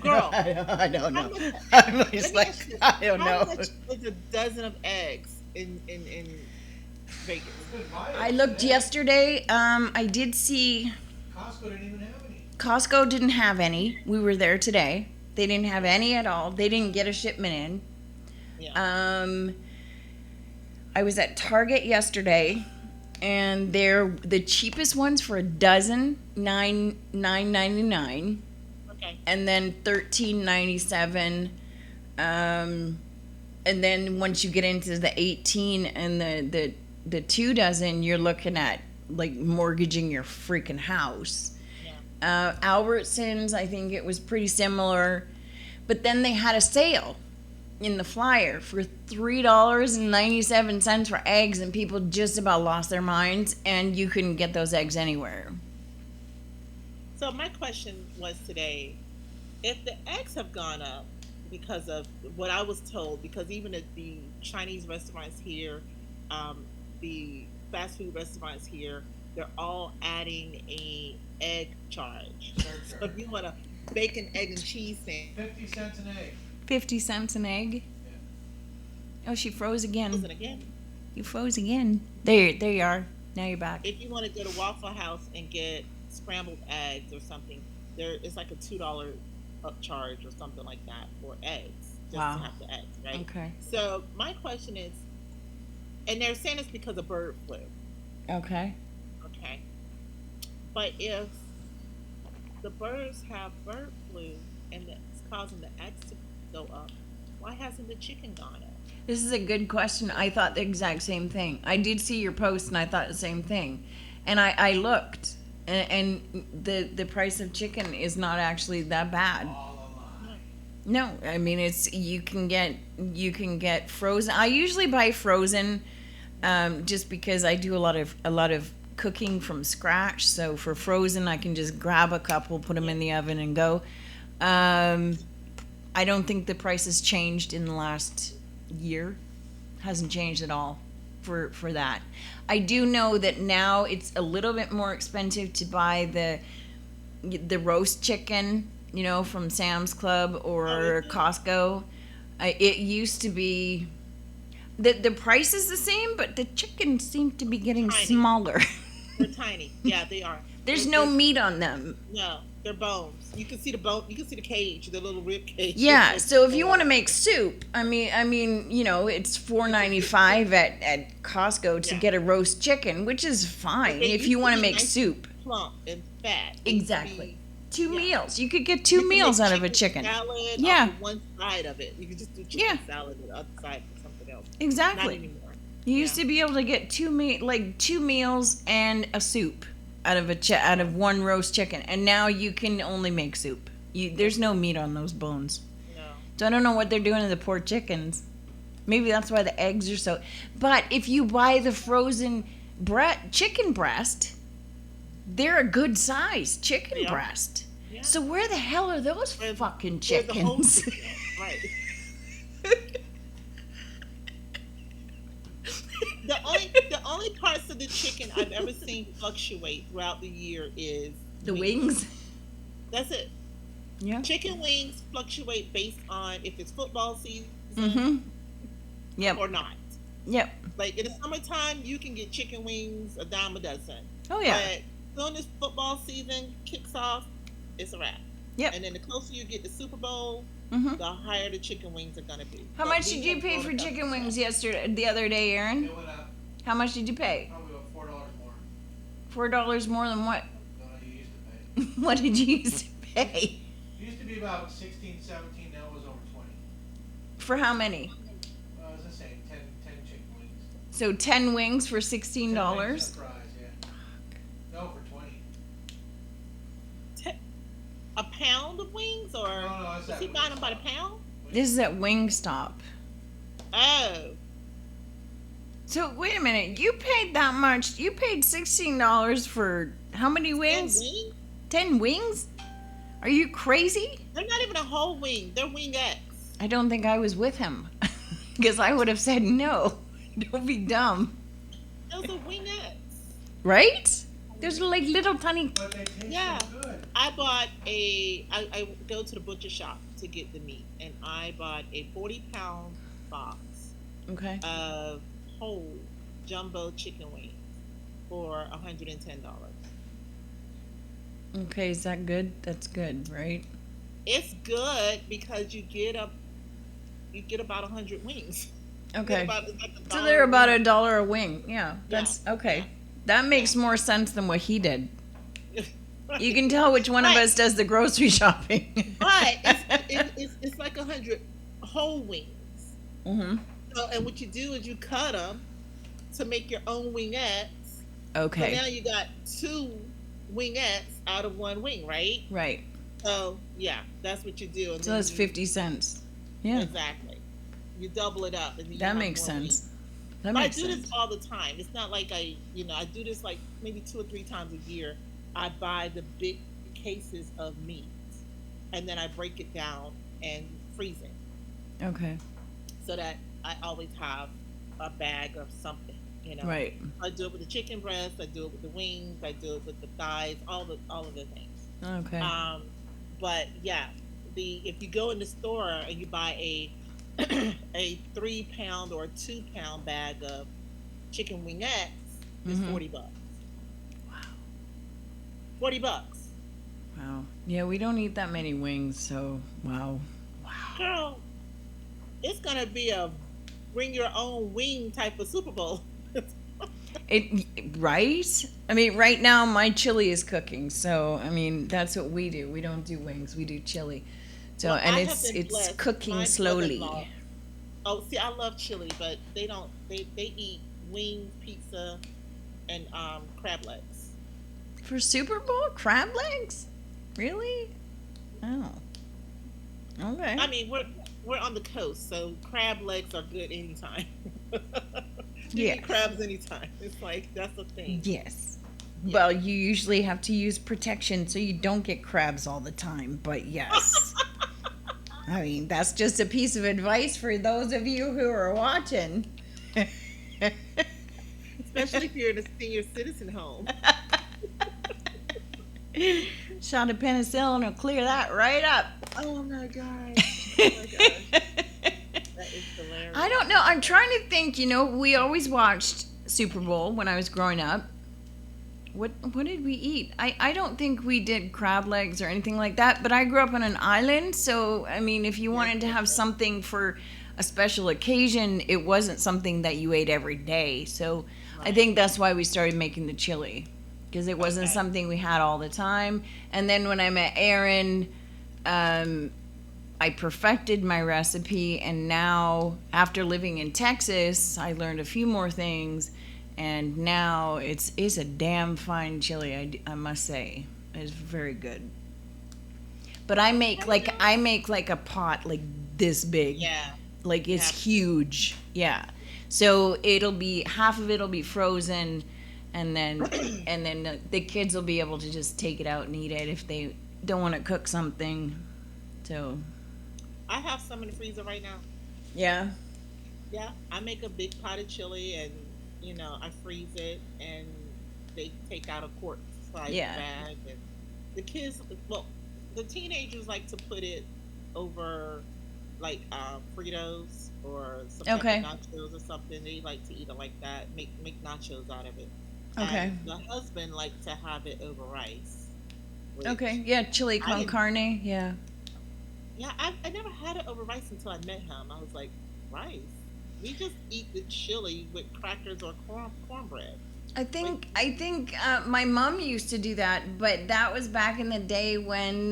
Girl, I don't how know. much? I'm Let just me like, ask you this: I don't how know. much is a dozen of eggs in Vegas? Couldn't buy I it looked today. yesterday. I did see Costco didn't even have any. Costco didn't have any. We were there today. They didn't have any at all. They didn't get a shipment in. Yeah. I was at Target yesterday, and they're the cheapest ones for a dozen, $9.99, Okay. and then $13.97. And then once you get into the 18 and the 2 dozen, you're looking at like mortgaging your freaking house. Yeah. Albertsons, I think it was pretty similar, but then they had a sale in the flyer for $3.97 for eggs, and people just about lost their minds, and you couldn't get those eggs anywhere. So my question was today, if the eggs have gone up because of what I was told, because even at the Chinese restaurants here, the fast food restaurants here, they're all adding a egg charge. So if you want a bacon, egg, and cheese sandwich, 50 cents an egg. 50 cents an egg. Oh, she froze again. listen again. You froze again. There you are. Now you're back. If you want to go to Waffle House and get scrambled eggs or something, it's like a $2 upcharge or something like that for eggs, just Wow. to have the eggs, right? Okay. So my question is, and they're saying it's because of bird flu, Okay. okay? But if the birds have bird flu and it's causing the eggs to go up, why hasn't the chicken gone up? This is a good question. I thought the exact same thing. I did see your post, and I thought the same thing. And I looked, and the price of chicken is not actually that bad. All alive. No, I mean it's you can get frozen. I usually buy frozen, just because I do a lot of cooking from scratch. So for frozen, I can just grab a couple, put them in the oven, and go. I don't think the price has changed in the last year. Hasn't changed at all for that. I do know that now it's a little bit more expensive to buy the roast chicken, from Sam's Club or Costco. It used to be the price is the same, but the chickens seem to be getting Tiny. smaller. They're tiny. Yeah, they are. There's They're- no they're- meat on them. No, they're bones. You can see the bone. You can see the cage, the little rib cage. Yeah, so if you want to make soup, I mean, it's $4.95 at Costco to Yeah. get a roast chicken, which is fine They if used you to want to be make nice soup. plump and fat. They used to Exactly. be- Two Yeah. meals. You could get you two can meals make out of a chicken. Salad Yeah. off of one side of it. You could just do chicken Yeah. salad and the other side for something else. Not Exactly. anymore. You used to be able to get two meals and a soup out of one roast chicken, and now you can only make soup. There's no meat on those bones. No. So I don't know what they're doing to the poor chickens. Maybe that's why the eggs are so. But if you buy the frozen chicken breast, they're a good size chicken They are. breast. Yeah. So where the hell are those Where's- fucking where's the whole chickens? chicken? Right. The only parts of the chicken I've ever seen fluctuate throughout the year is The wings? That's it. Yeah. Chicken wings fluctuate based on if it's football season Mm-hmm. Yep. or not. Yep. Like in the summertime, you can get chicken wings a dime a dozen. Oh yeah. But as soon as football season kicks off, it's a wrap. Yep. And then the closer you get to Super Bowl, Mm-hmm. the higher the chicken wings are gonna be. How But much we did you have pay grown for accustomed chicken to wings that. the other day, Aaron? It went up How much did you pay? probably about $4 more $4 more than what? than I used to pay. What did you used to pay? It used to be about 16, 17, now it was over 20. For how many? I was gonna say 10 chicken wings. So 10 wings for 10 wings $16. with fries, yeah. No, for 20. A pound of wings, or No, that's is that he buying them by the Wingstop. pound? This is at Wingstop. Oh, So wait a minute, you paid that much? You paid $16 for how many 10 wings? wings? 10 wings? Are you crazy? They're not even a whole wing. They're wingettes. I don't think I was with him because I would have said no. Don't be dumb, Those are wingettes. right? There's like little tiny. But they taste Yeah. so good. I bought I go to the butcher shop to get the meat, and I bought a 40-pound box Okay. of whole jumbo chicken wings for $110. Okay, is that good? That's good, right? It's good because you get about 100 wings. You get Okay. about it's like a So dollar they're a about wing. $1 a wing. Yeah, Yeah, that's yeah, okay. That yeah. makes more sense than what he did. You Right. can tell which one of But us does the grocery shopping. but it's like 100 whole wings. Mhm. So and what you do is you cut them to make your own wingettes. So Okay. now you got two wingettes out of one wing, right? Right. So yeah, that's what you do, and So then that's you 50 cents. Yeah. exactly you double it up, and then you That have makes more wings. sense. That But I makes do this sense. all the time. It's not like I do this like maybe 2 or 3 times a year. I buy the big cases of meat, and then I break it down and freeze it Okay. so that I always have a bag of something. You know, Right. I do it with the chicken breast. I do it with the wings. I do it with the thighs. All of the things. Okay. Um, but yeah, the if you go in the store and you buy a a 3 pound or a 2 pound bag of chicken wingettes, is Mhm. $40. $40. Wow. Yeah, we don't eat that many wings, so wow. Girl, it's gonna be a bring your own wing type of Super Bowl. It right? I mean, right now my chili is cooking, so I mean that's what we do. We don't do wings, we do chili. So Well, and I have it's been it's blessed. cooking My slowly. brother-in-law. Oh, see, I love chili, but they don't. They eat wings, pizza, and crab legs. For Super Bowl, crab legs? Really? Oh. Okay. I mean, we're on the coast, so crab legs are good anytime. You Yeah. eat crabs anytime. It's like that's a thing. Yes. Yeah. Well, you usually have to use protection so you don't get crabs all the time, but yes. I mean, that's just a piece of advice for those of you who are watching. Especially if you're in a senior citizen home. Shot of penicillin will clear that right up. Oh my gosh. Oh my gosh. That is hilarious. I don't know. I'm trying to think. We always watched Super Bowl when I was growing up. What did we eat? I don't think we did crab legs or anything like that. But I grew up on an island, so I mean, if you wanted to have something for a special occasion, it wasn't something that you ate every day. So I Right. think that's why we started making the chili, because it wasn't Okay. something we had all the time. And then when I met Aaron, I perfected my recipe, and now after living in Texas, I learned a few more things, and now it's a damn fine chili. I must say, it's very good. But I make like a pot like this big, Yeah. like You it's have to. huge. Yeah, so it'll be half of it'll be frozen, and then the kids will be able to just take it out and eat it if they don't want to cook something. So I have some in the freezer right now. yeah. Yeah, I make a big pot of chili, and I freeze it, and they take out a quart size Yeah. bag, and the kids, well, the teenagers like to put it over like Fritos or some type Okay. of nachos or something. They like to eat it like that. Make nachos out of it. Okay. And the husband likes to have it over rice. Which Okay. Yeah, chili I con didn't. carne. Yeah. Yeah, I never had it over rice until I met him. I was like, rice? We just eat the chili with crackers or cornbread. Like, I think my mom used to do that, but that was back in the day when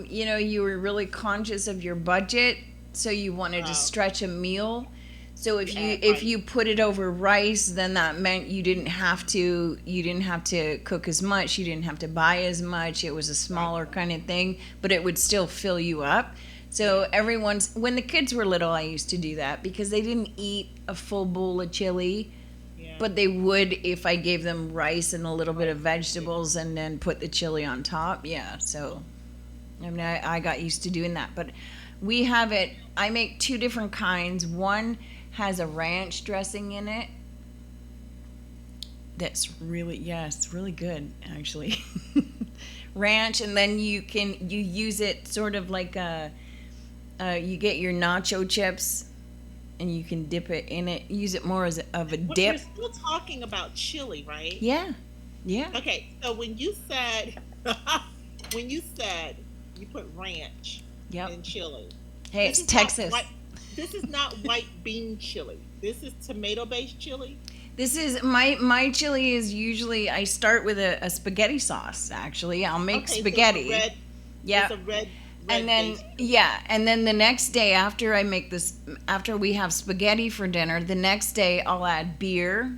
you were really conscious of your budget, so you wanted to uh, stretch a meal. So if yeah, you right, put it over rice, then that meant you didn't have to cook as much, you didn't have to buy as much. It was a right, smaller kind of thing, but it would still fill you up. yeah, So when the kids were little, I used to do that because they didn't eat a full bowl of chili, yeah, but they would if I gave them rice and a little bit right, of vegetables and then put the chili on top. Yeah, so I mean, I got used to doing that. But we have it, I make two different kinds. One has a ranch dressing in it. That's really, yeah, it's really good, actually. ranch, and then you use it sort of like you get your nacho chips, and you can dip it in it. Use it more as of a dip. We're still talking about chili, right? Yeah, yeah. Okay, so when you said you put ranch Yep. in chili, Hey, this it's is not Texas. this is not white bean chili. This is tomato based chili. This is my chili is usually I start with a spaghetti sauce. Actually, I'll make Okay, spaghetti. So it's Yeah. it's a red And then based. and then the next day after I make this, after we have spaghetti for dinner, the next day I'll add beer,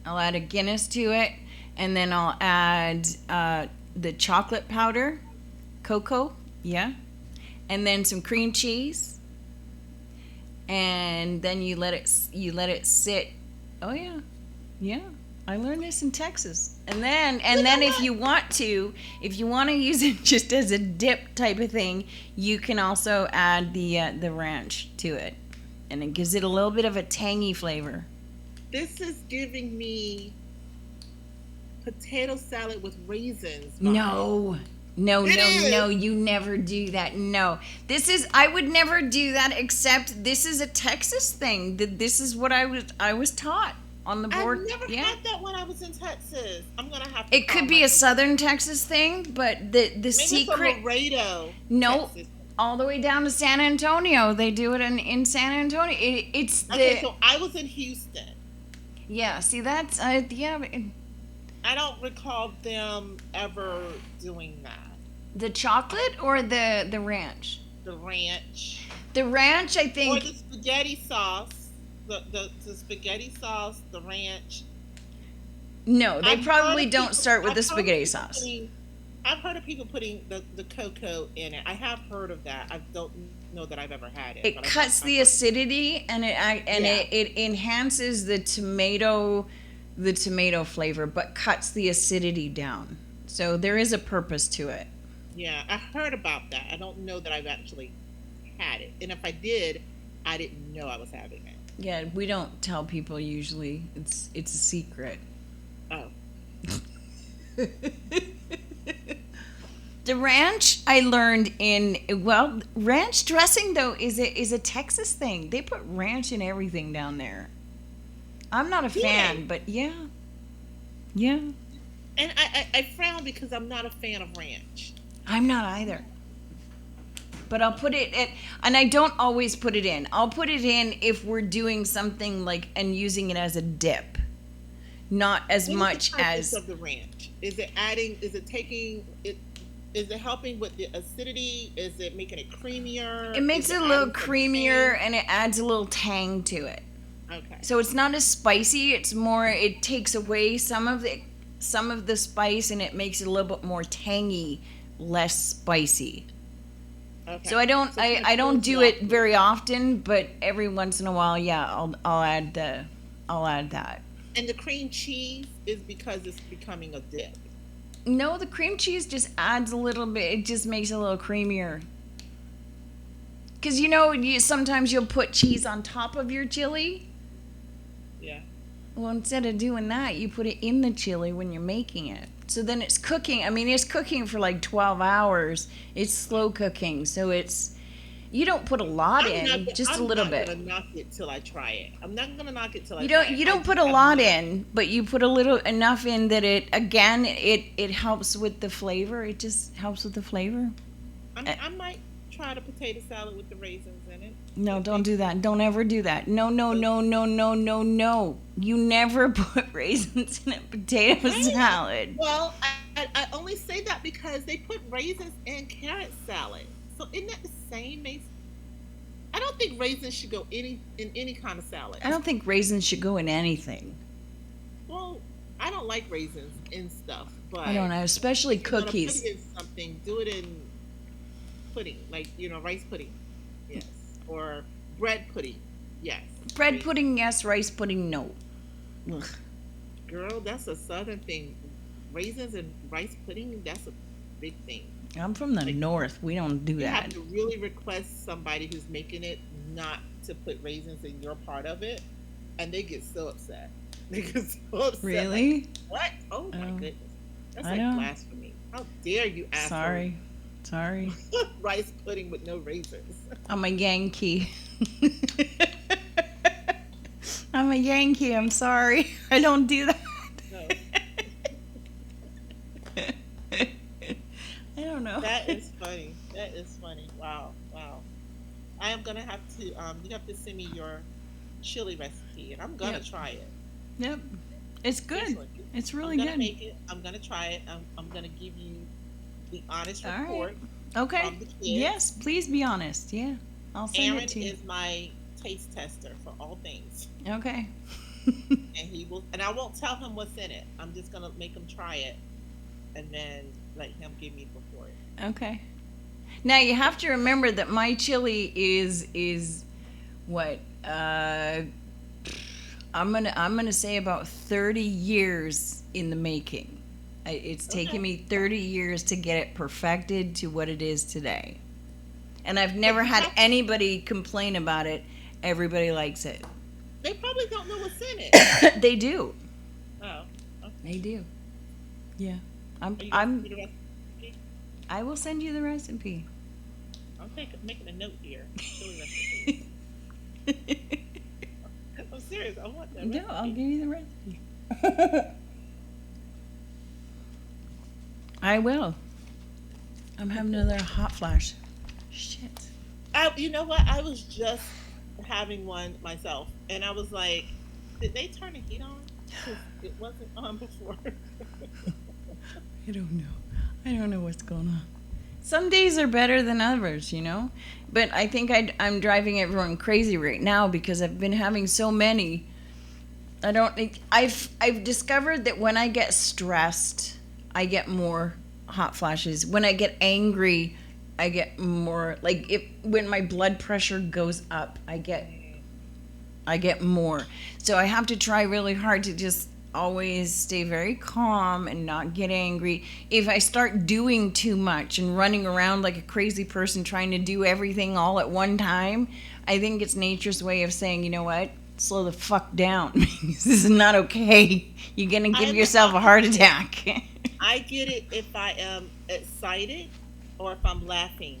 I'll add a Guinness to it, and then I'll add the chocolate powder, cocoa, yeah, and then some cream cheese, and then you let it sit. Oh yeah, yeah. I learned this in Texas. And then if you want to use it just as a dip type of thing, you can also add the ranch to it, and it gives it a little bit of a tangy flavor. This is giving me potato salad with raisins. vibes. No. No, It no, is. no, you never do that. No. I would never do that, except this is a Texas thing. This is what I was taught on the board. I've never Yeah. had that when I was in Texas. I'm gonna have to. It call could be my- a southern Texas thing, but the Maybe secret it's a Laredo. No, Texas. all the way down to San Antonio. They do it in San Antonio. It's the Okay, so I was in Houston. yeah. See, that's yeah. I don't recall them ever doing that. The chocolate or the ranch. The ranch The ranch, I or think. the spaghetti sauce. The spaghetti sauce, the ranch. No, they I've probably heard of don't people- start with I've the heard of spaghetti people sauce. I've heard of people putting the cocoa in it. I have heard of that. I don't know that I've ever had it. It but cuts I've the heard- acidity, and it enhances the tomato flavor, but cuts the acidity down. So there is a purpose to it. Yeah, I heard about that. I don't know that I've actually had it. And if I did, I didn't know I was having it. Yeah, we don't tell people usually. It's a secret. Oh. The ranch I learned ranch dressing though is a Texas thing. They put ranch in everything down there. I'm not a fan, but yeah. Yeah. And I frown because I'm not a fan of ranch. I'm not either. But I'll put it in, and I don't always put it in. I'll put it in if we're doing something like and using it as a dip. Not as What much is the purpose as of the ranch? Is it adding? Is it taking it? Is it helping with the acidity? Is it making it creamier? it makes Is it a little adding some creamier tang? and it adds a little tang to it. Okay. So it's not as spicy. It's more. It takes away some of the spice and it makes it a little bit more tangy, less spicy. Okay. So I don't So it's I don't like do it very often, but every once in a while, yeah, I'll add that. And the cream cheese is because it's becoming a dip. No, the cream cheese just adds a little bit. It just makes it a little creamier. Because sometimes you'll put cheese on top of your chili. Yeah. Well, instead of doing that, you put it in the chili when you're making it. So then it's cooking. I mean, it's cooking for like 12 hours. It's slow cooking. So you don't put a lot in, just a little bit. I'm not gonna knock it till I try it. I'm not gonna knock it till I You try don't it. you don't put a lot in, but you put a little enough in that it helps with the flavor. It just helps with the flavor. I might try the potato salad with the raisins in it. No, don't do that. Don't ever do that. No, no, no, no, no, no, no. You never put raisins in a potato salad. Well, I only say that because they put raisins in carrot salad. So isn't that the same? I don't think raisins should go in any kind of salad. I don't think raisins should go in anything. Well, I don't like raisins in stuff, but I don't know, especially if you're gonna cookies. Put it in something, do it in pudding, like rice pudding, yes, or bread pudding, yes. Bread pudding, yes. Rice pudding, no. Ugh. Girl, that's a southern thing. Raisins and rice pudding, that's a big thing. I'm from the north. We don't do You have that. to really request somebody who's making it not to put raisins in your part of it, and they get so upset. They get so upset. Really? Like, what? Oh my Oh. goodness. That's I like know. blasphemy. How dare you ask Sorry. for rice pudding with no raisins? I'm a Yankee. I'm a Yankee. I'm sorry. I don't do that. No. I don't know. That is funny. That is funny. Wow. Wow. I am gonna have to you have to send me your chili recipe and I'm gonna Yep. try it. Yep. It's good. Seriously. It's I'm really gonna good. make it. I'm gonna try it. I'm gonna give you the honest All right. report Okay. from the kids. Yes, please be honest. Yeah. I'll send Aaron it to you. is my taste tester for all things. Okay. And he will and I won't tell him what's in it. I'm just gonna make him try it and then let him give me the report. Okay. Now you have to remember that my chili is what I'm gonna say about 30 years in the making. It's taken Okay. me 30 years to get it perfected to what it is today, and I've never had anybody complain about it. Everybody likes it. They probably don't know what's in it. They do. Oh. Okay. They do. Yeah. Are you gonna I'm do the recipe? I will send you the recipe. I'm making a note here. Chili recipe. I'm serious. I want that No, recipe. I'll give you the recipe. I will. I'm having another hot flash. Shit. You know what? I was just having one myself, and I was like, "Did they turn the heat on? 'Cause it wasn't on before." I don't know. I don't know what's going on. Some days are better than others, you know? But I think I'm driving everyone crazy right now because I've been having so many. I don't think I've discovered that when I get stressed, I get more hot flashes. When I get angry, I get more like when my blood pressure goes up, I get more. So I have to try really hard to just always stay very calm and not get angry. If I start doing too much and running around like a crazy person trying to do everything all at one time, I think it's nature's way of saying, you know what? Slow the fuck down. This is not okay. You're going to give yourself a heart attack. I get it if I am excited or if I'm laughing,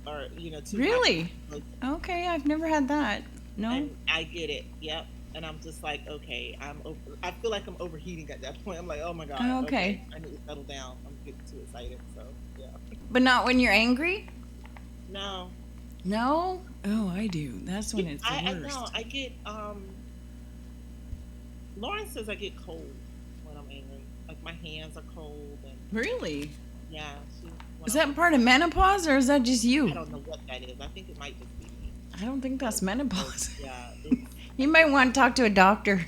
or too Really? happy. Okay, I've never had that. No. And I get it. Yep. And I'm just like, okay, I feel like I'm overheating at that point. I'm like, oh my god. Okay. I need to settle down. I'm getting too excited. So yeah. But not when you're angry? No. No? Oh, I do. That's when it's the I worst. know. I get Lauren says I get cold when I'm angry. Like my hands are cold and Really? yeah. When Is that part of menopause or is that just I you? don't know what that is. I think it might just be me. I don't think that's menopause. Yeah. It's, You might want to talk to a doctor.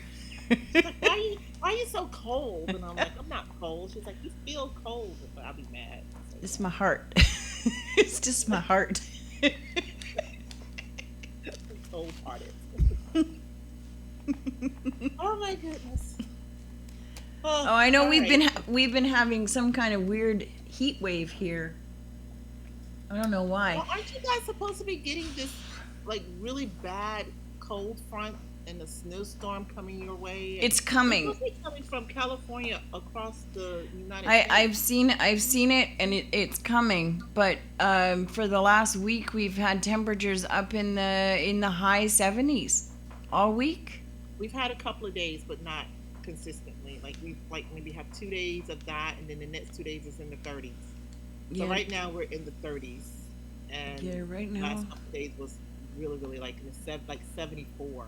like, why are you so cold? And I'm like, I'm not cold. She's like, you feel cold. But I'll be mad. So, It's my heart. It's just my heart. cold hearted. Oh my goodness. Oh, I know all we've right. we've been having some kind of weird heat wave here. I don't know why. Well, aren't you guys supposed to be getting this like really bad cold front and a snowstorm coming your way? It's coming. It's supposed to be coming from California across the United States. I've seen it and it's coming, but for the last week we've had temperatures up in the high 70s all week. We've had a couple of days, but not consistently. Like we maybe have 2 days of that, and then the next 2 days is in the 30s. So Yeah. right now we're in the 30s, and Yeah, right the now. last couple of days was really like in the 74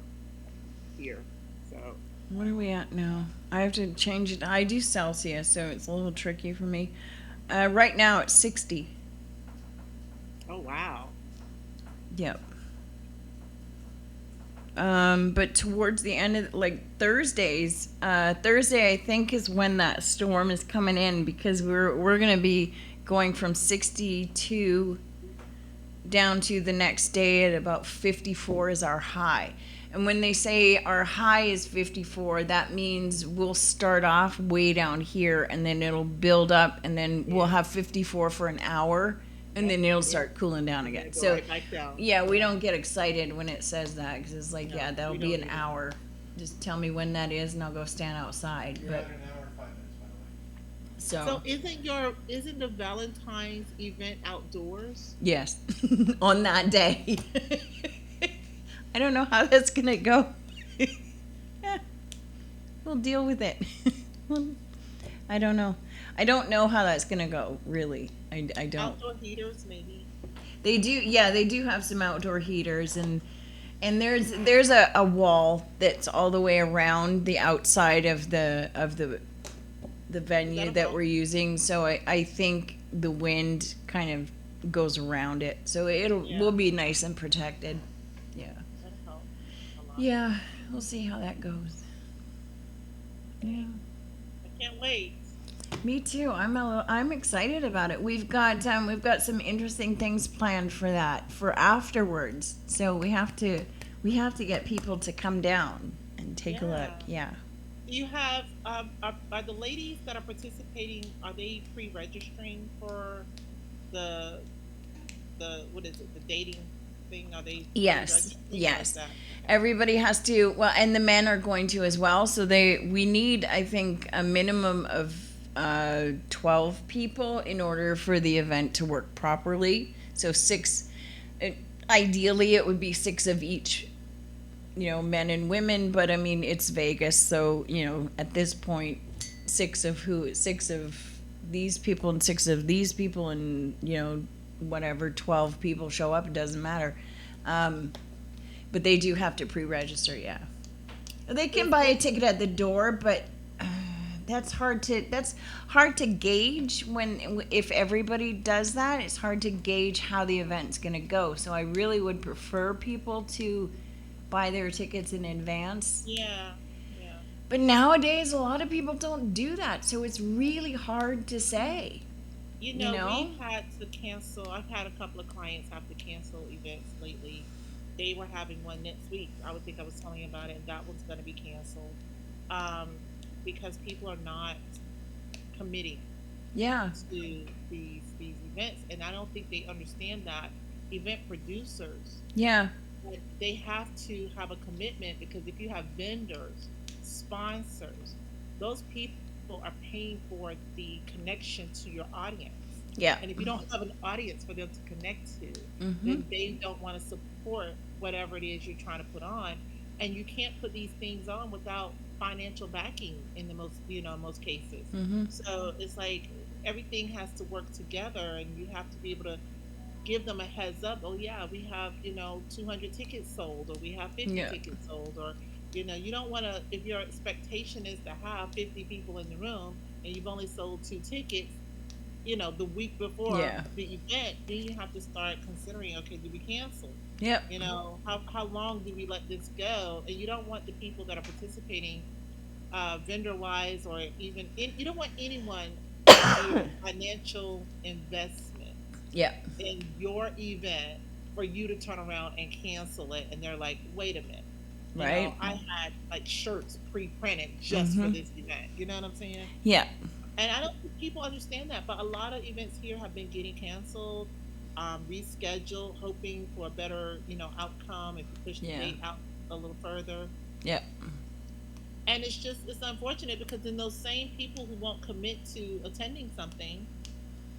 here. So What are we at now? I have to change it. I do Celsius, so it's a little tricky for me. Right now it's 60. oh wow. Yep. But towards the end of Thursday I think is when that storm is coming in because we're gonna be going from 62 down to the next day at about 54 is our high. And when they say our high is 54, that means we'll start off way down here and then it'll build up and then we'll have 54 for an hour and then it'll start cooling down again. Go So right back down. yeah, we don't get excited when it says that because it's like, No, yeah, that'll we be don't an either. hour. Just tell me when that is and I'll go stand outside. You're But at an hour and 5 minutes, by the way. So So isn't the Valentine's event outdoors? yes, on that day. I don't know how that's gonna go. Eh, we'll deal with it. Well, I don't know. I don't know how that's gonna go. Really, I don't. Outdoor heaters, maybe. They do, yeah, they do have some outdoor heaters, and there's a wall that's all the way around the outside of the Is that venue a that help? we're using. So I think the wind kind of goes around it, so Yeah, we'll be nice and protected. Yeah, that helps a lot. yeah, we'll see how that goes. Yeah. I can't wait. Me too. I'm excited about it. We've got some interesting things planned for that for afterwards. So we have to get people to come down and take a look. Yeah. Yeah. You have are the ladies that are participating, are they pre-registering for the what is it, the dating thing? Are they Yes. pre-registering? How is Yes. that? Okay. Everybody has to, well, and the men are going to as well. So we need, I think, a minimum of 12 people in order for the event to work properly. So six, uh, ideally it would be six of each, men and women, but I mean, it's Vegas. So, at this point, six of these people and six of these people and, whatever, 12 people show up, it doesn't matter. Um, but they do have to pre-register, yeah. They can buy a ticket at the door, but uh, that's hard to gauge if everybody does that. It's hard to gauge how the event's going to go. So I really would prefer people to buy their tickets in advance. Yeah, yeah. But nowadays, a lot of people don't do that, so it's really hard to say. You You know, know? we've had to cancel. I've had a couple of clients have to cancel events lately. They were having one next week. I would think I was telling you about it, and that one's going to be canceled um, because people are not committing Yeah, to these events, and I don't think they understand that event producers, yeah, like, they have to have a commitment, because if you have vendors, sponsors, those people are paying for the connection to your audience. yeah. And if you don't have an audience for them to connect to, Mm-hmm. then they don't want to support whatever it is you're trying to put on. And you can't put these things on without financial backing in the most cases. Mm-hmm. So it's like everything has to work together, and you have to be able to give them a heads up. Oh yeah, we have 200 tickets sold, or we have 50 Yeah, tickets sold, or you don't want to, if your expectation is to have 50 people in the room and you've only sold two tickets, the week before yeah, the event, then you have to start considering, okay, do we cancel? yep, How long do we let this go? And you don't want the people that are participating, vendor wise, or you don't want anyone to make a financial investment yep, in your event for you to turn around and cancel it, and they're like, wait a minute, right? I had like shirts pre-printed just for Mm-hmm. this event. You know what I'm saying? Yeah, And I don't think people understand that, but a lot of events here have been getting canceled, rescheduled, hoping for a better, outcome if you push the yeah, date out a little further. yep, And it's unfortunate, because then those same people who won't commit to attending something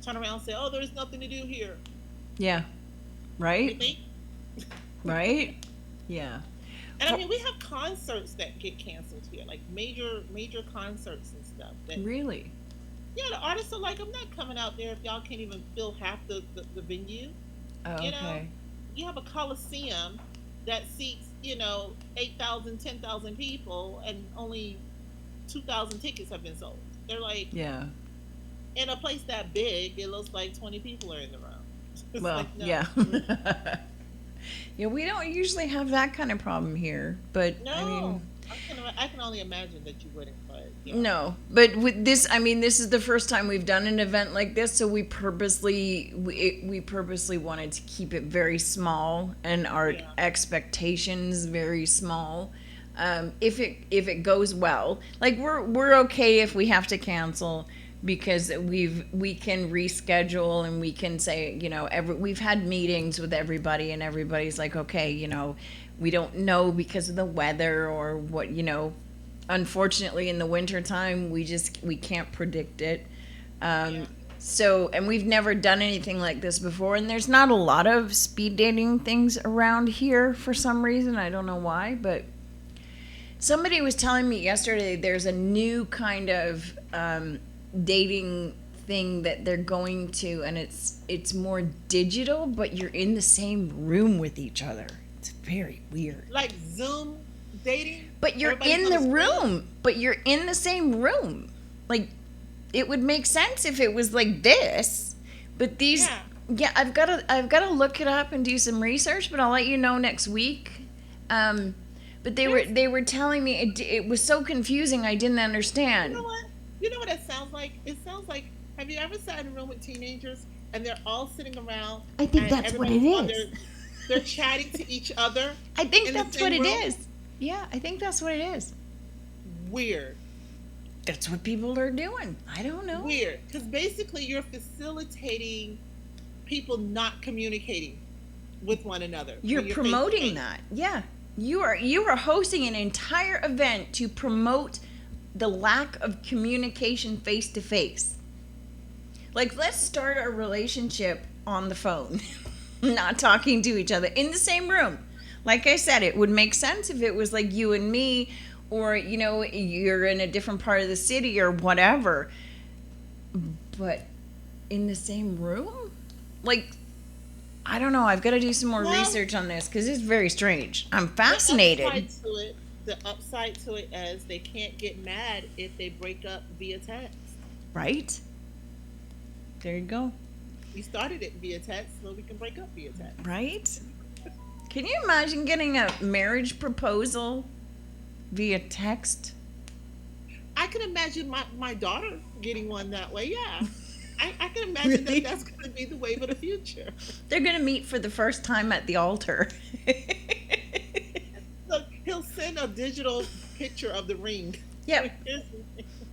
turn around and say, oh, there's nothing to do here. yeah, You right, think? right, yeah, And I mean, we have concerts that get canceled here, like major concerts and stuff. That, really. yeah, the artists are like, I'm not coming out there if y'all can't even fill half the venue. Oh, You know, okay. you have a coliseum that seats 8,000, 10,000 people, and only 2,000 tickets have been sold. They're like, Yeah. in a place that big, it looks like 20 people are in the room. It's Well, like, no, yeah. Yeah, we don't usually have that kind of problem here, but I mean, no. I can only imagine that you wouldn't, but no. But with this, I mean, this is the first time we've done an event like this, so we purposely wanted to keep it very small and our yeah, expectations very small. If it goes well, like we're okay if we have to cancel because we can reschedule and we can say, we've had meetings with everybody and everybody's like, okay, we don't know because of the weather or what, unfortunately in the winter time we can't predict it. So, and we've never done anything like this before, and there's not a lot of speed dating things around here for some reason. I don't know why, but somebody was telling me yesterday there's a new kind of dating thing that they're going to, and it's more digital, but you're in the same room with each other. It's very weird. Like Zoom dating? But you're Everybody's in on the a screen? room. But you're in the same room. Like, it would make sense if it was like this. But these, yeah, I've got to look it up and do some research. But I'll let you know next week. But they were telling me it was so confusing. I didn't understand. You know what? You know what that sounds like? It sounds like. Have you ever sat in a room with teenagers and they're all sitting around? I think and that's what it everybody's is. They're chatting to each other. I think in the that's same what it room? is. Yeah, I think that's what it is. Weird. That's what people are doing. I don't know. Weird. Because basically you're facilitating people not communicating with one another. You're when promoting face-to-face. that. Yeah. You are hosting an entire event to promote the lack of communication face to face. Like, let's start our relationship on the phone, not talking to each other in the same room. Like I said, it would make sense if it was like you and me, or, you know, you're in a different part of the city or whatever. But in the same room? Like, I don't know. I've got to do some more research on this because it's very strange. I'm fascinated. The upside to it is they can't get mad if they break up via text. Right? There you go. We started it via text, so we can break up via text. Right? Can you imagine getting a marriage proposal via text? I can imagine my daughter getting one that way, yeah. I can imagine Really? that's going to be the wave of the future. They're going to meet for the first time at the altar. Look, he'll send a digital picture of the ring. Yep.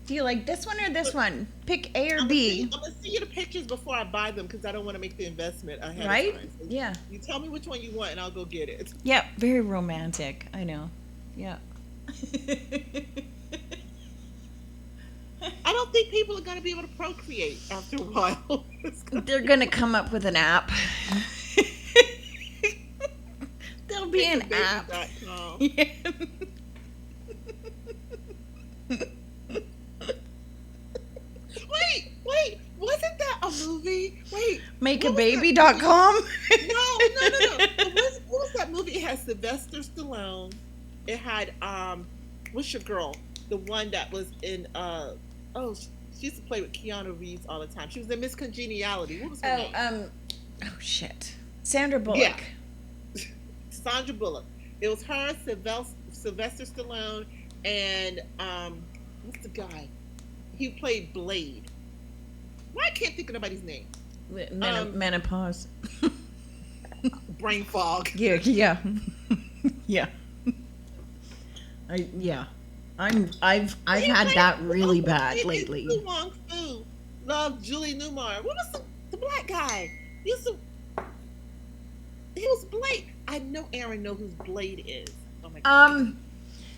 Do you like this one or this one? Pick A or B. I'm going to see you the pictures before I buy them because I don't want to make the investment ahead Right? of time. So Yeah. You tell me which one you want and I'll go get it. Yep. Very romantic. I know. Yeah. I don't think people are going to be able to procreate after a while. They're going to come up with an app. There'll be an app. Baby.com. Yeah. Wait, wasn't that a movie? Wait. Makeababy.com? No. What was that movie? It had Sylvester Stallone. It had what's your girl? The one that was in she used to play with Keanu Reeves all the time. She was in Miss Congeniality. What was her name? Oh shit. Sandra Bullock. Yeah. Sandra Bullock. It was her, Sylvester Stallone, and what's the guy? He played Blade. Why I can't think of nobody's name? Menopause. Brain fog. Yeah. Yeah. I've had that really bad lately. Lu Wong Fu loved Julie Newmar. What was the black guy? He was Blade. I know Aaron knows who Blade is. Oh my God.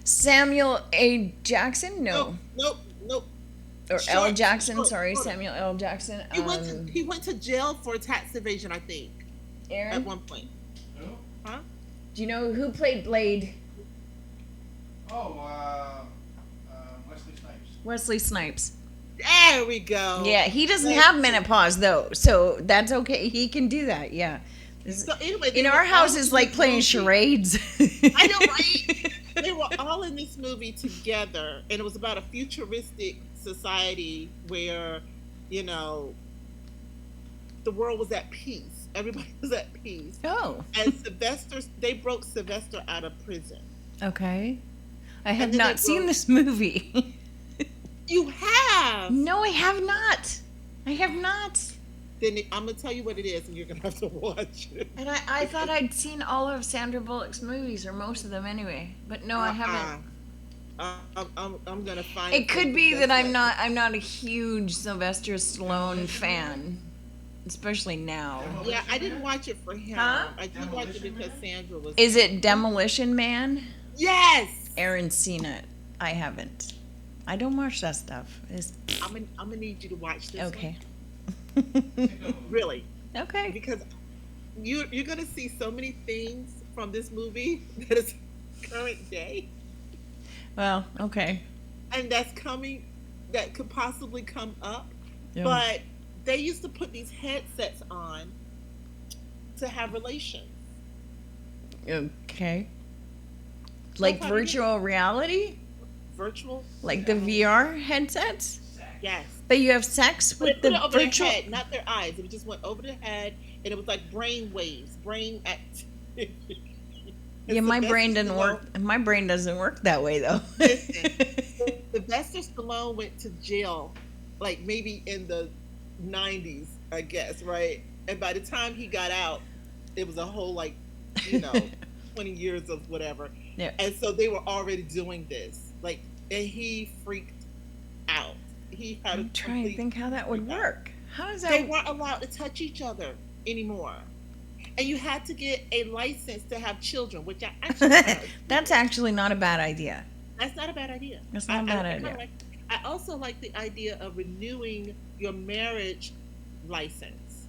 Samuel A. Jackson? No. Nope. Or Short, L. Jackson, short, sorry, short. Samuel L. Jackson. He went to jail for tax evasion, I think, at Aaron, one point. Who? Huh? do you know who played Blade? Oh, Wesley Snipes. Wesley Snipes. There we go. Yeah, he doesn't have menopause though, so that's okay. He can do that. Yeah. So anyway, they In were our all house in is this like playing movie. charades. I know, right? They were all in this movie together, and it was about a futuristic society where, you know, the world was at peace. Everybody was at peace. Oh, And they broke Sylvester out of prison. okay. I have then not they seen wrote- this movie. You have. No, I have not. I have not. Then I'm gonna tell you what it is, and you're gonna have to watch it. And I thought I'd seen all of Sandra Bullock's movies, or most of them anyway. But no, I haven't. I'm gonna find. It could be that's that I'm like- not a huge Sylvester Stallone fan, especially now. Yeah, I didn't watch it for him. Huh? I did watch it because Sandra was. Is it Demolition Man? Yes. Aaron's seen it. I haven't. I don't watch that stuff. I'm gonna need you to watch this. Okay. One. Really, Okay. because you're gonna see so many things from this movie that is current day, Well, okay. and that's coming, that could possibly come up. Yeah. But they used to put these headsets on to have relations. Okay. Like how do you- virtual reality? Virtual. Like the VR headsets? Yes. But you have sex But they with put it the over virtual. their head, not their eyes. It just went over their head, and it was like brain waves, brain activity. Yeah, my brain didn't work. My brain doesn't work that way though. Listen, Sylvester Stallone went to jail, like maybe in the 90s, I guess, right? And by the time he got out, it was a whole 20 years of whatever. Yeah. And so they were already doing this, and he freaked out. He had I'm trying to think how that would freak out. work. How does that? They weren't allowed to touch each other anymore. And you had to get a license to have children, which I actually That's actually not a bad idea. that's not a bad idea. That's not a bad idea. I also like the idea of renewing your marriage license.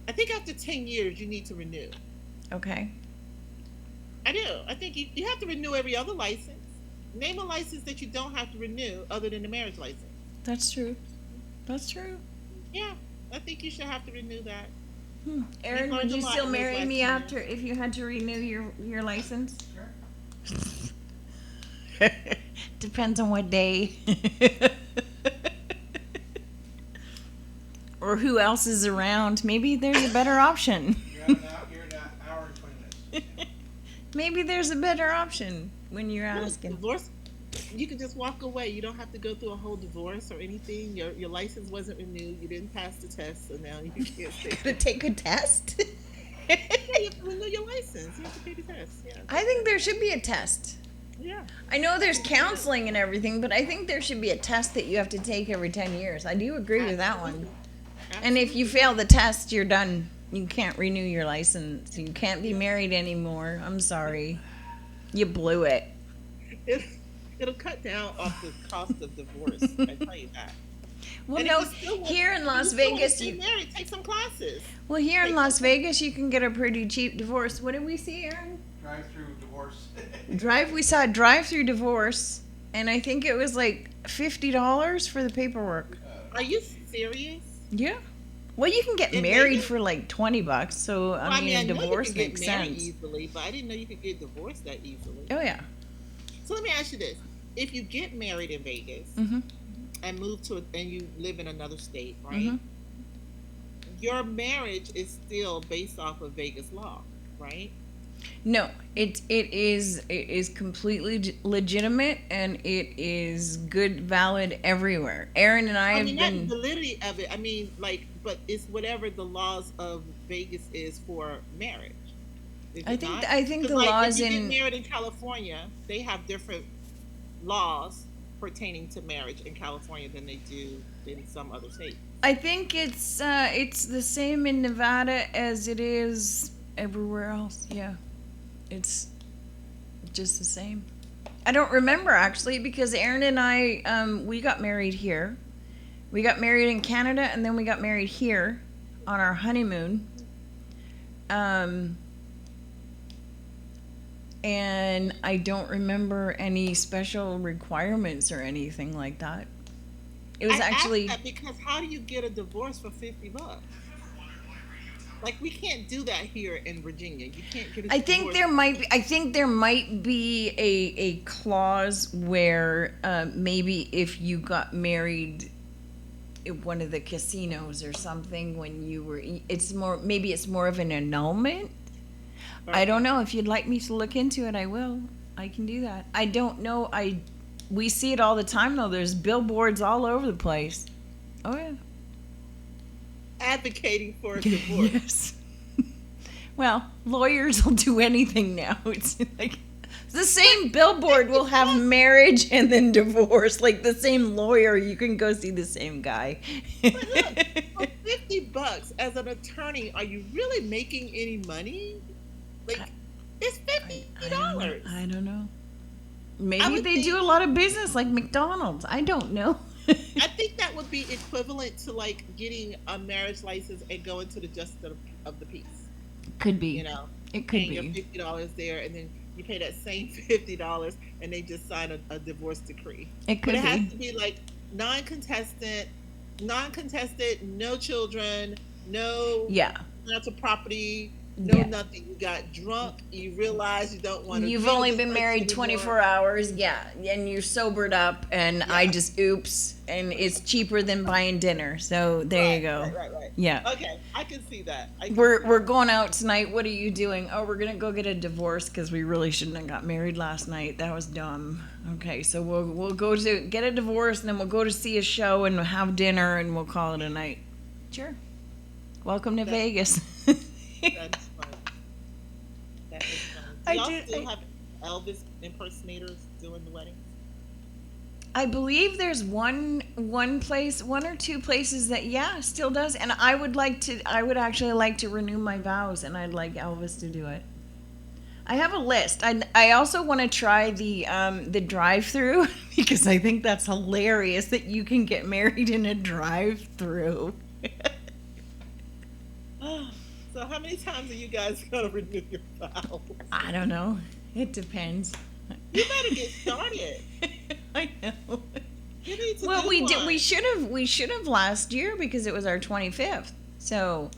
I think after 10 years you need to renew. Okay. I do. I think you have to renew every other license. Name a license that you don't have to renew other than the marriage license. That's true. That's true. Yeah, I think you should have to renew that. Aaron, learned would a you lot still in those marry last me 10 after if you had to renew your license? Sure. Depends on what day. Or who else is around. Maybe there's a better option. You're an hour and 20 minutes. Maybe there's a better option when you're asking. Divorce, you can just walk away. You don't have to go through a whole divorce or anything. Your license wasn't renewed. You didn't pass the test, so now you can't stay. To take a test? Yeah, you have to renew your license. You have to pay the test. Yeah. I think there should be a test. Yeah. I know there's counseling and everything, but I think there should be a test that you have to take every 10 years. I do agree with that one. And if you fail the test, you're done. You can't renew your license. You can't be married anymore. I'm sorry. You blew it. It'll cut down off the cost of divorce. I tell you that. Well, And no, if you still want- here in if Las you still want Vegas, to you get married, take some classes. well, here in Las Vegas, you can get a pretty cheap divorce. What did we see, Aaron? Drive-through divorce. We saw a drive-through divorce, and I think it was like $50 for the paperwork. Are you serious? Yeah. Well, you can get In married Vegas? for like $20, so Well, I mean, a I know divorce you can makes get married sense. easily, but I didn't know you could get divorced that easily. Oh yeah. So let me ask you this: if you get married in Vegas Mhm. and move and you live in another state, right? Mhm. Your marriage is still based off of Vegas law, right? No, it is completely legitimate, and it is good, valid everywhere. Aaron and I have mean, not been. the validity of it. I mean, but it's whatever the laws of Vegas is for marriage. Is it not? I think 'Cause, the like, laws if you in get married in California, they have different laws pertaining to marriage in California than they do in some other states. I think it's the same in Nevada as it is everywhere else. Yeah, it's just the same. I don't remember actually because Aaron and I we got married here. We got married in Canada and then we got married here on our honeymoon. And I don't remember any special requirements or anything like that. It was I asked actually that because how do you get a divorce for $50? Like we can't do that here in Virginia. You can't get a I think divorce. I think there might be a clause where maybe if you got married at one of the casinos or something when you were it's more of an annulment. I don't know. If you'd like me to look into it, I will. I can do that. I don't know. We see it all the time though. There's billboards all over the place. Oh yeah. advocating for a divorce. Yes. Well, lawyers will do anything now. It's like the same billboard will have marriage and then divorce. Like the same lawyer, you can go see the same guy. But look, for $50 as an attorney, are you really making any money? Like, it's $50. I don't know. Maybe they do a lot of business like McDonald's. I don't know. I think that would be equivalent to like getting a marriage license and going to the justice of the peace. Could be. You know, It could paying your be. $50 there, and then you pay that same $50, and they just sign a divorce decree. It could But it be. has to be like non-contested, no children, no Yeah. rental property, no Yeah. nothing. You got drunk. You realize you don't want to. You've only been married 24 hours, yeah, and you're sobered up, and I just oops, and it's cheaper than buying dinner. So there you go. Right. Yeah. Okay, I can see that. We're going out tonight. What are you doing? Oh, we're gonna go get a divorce because we really shouldn't have got married last night. That was dumb. Okay, so we'll go to get a divorce, and then we'll go to see a show and have dinner, and we'll call it a night. Sure. Welcome to Vegas. That's funny. That is funny. Do y'all still have Elvis impersonators doing the weddings? I believe there's one or two places that still does, and I would actually like to renew my vows, and I'd like Elvis to do it. I have a list. I also want to try the drive-through because I think that's hilarious that you can get married in a drive-through. So how many times are you guys gonna renew your vows? I don't know. It depends. You better get started. I know. You need to Well, do we one. did. We should have last year because it was our 25th. So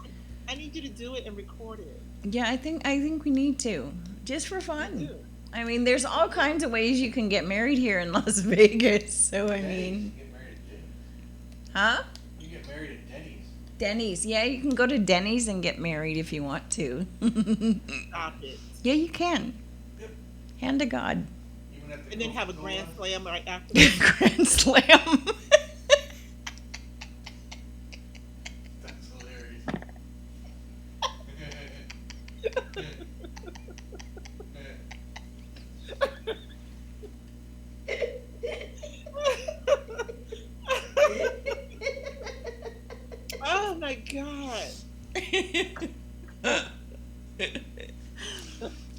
I need you to do it and record it. yeah, I think we need to just for fun. You do. I mean, there's all kinds of ways you can get married here in Las Vegas. So I You mean, get married at Denny's. huh? You get married at Denny's. Denny's. Yeah, you can go to Denny's and get married if you want to. Stop it. Yeah, you can. Yep. Hand to God. Even at the And then have a Coca-Cola. grand slam right after. Grand slam. That's hilarious. Oh my god.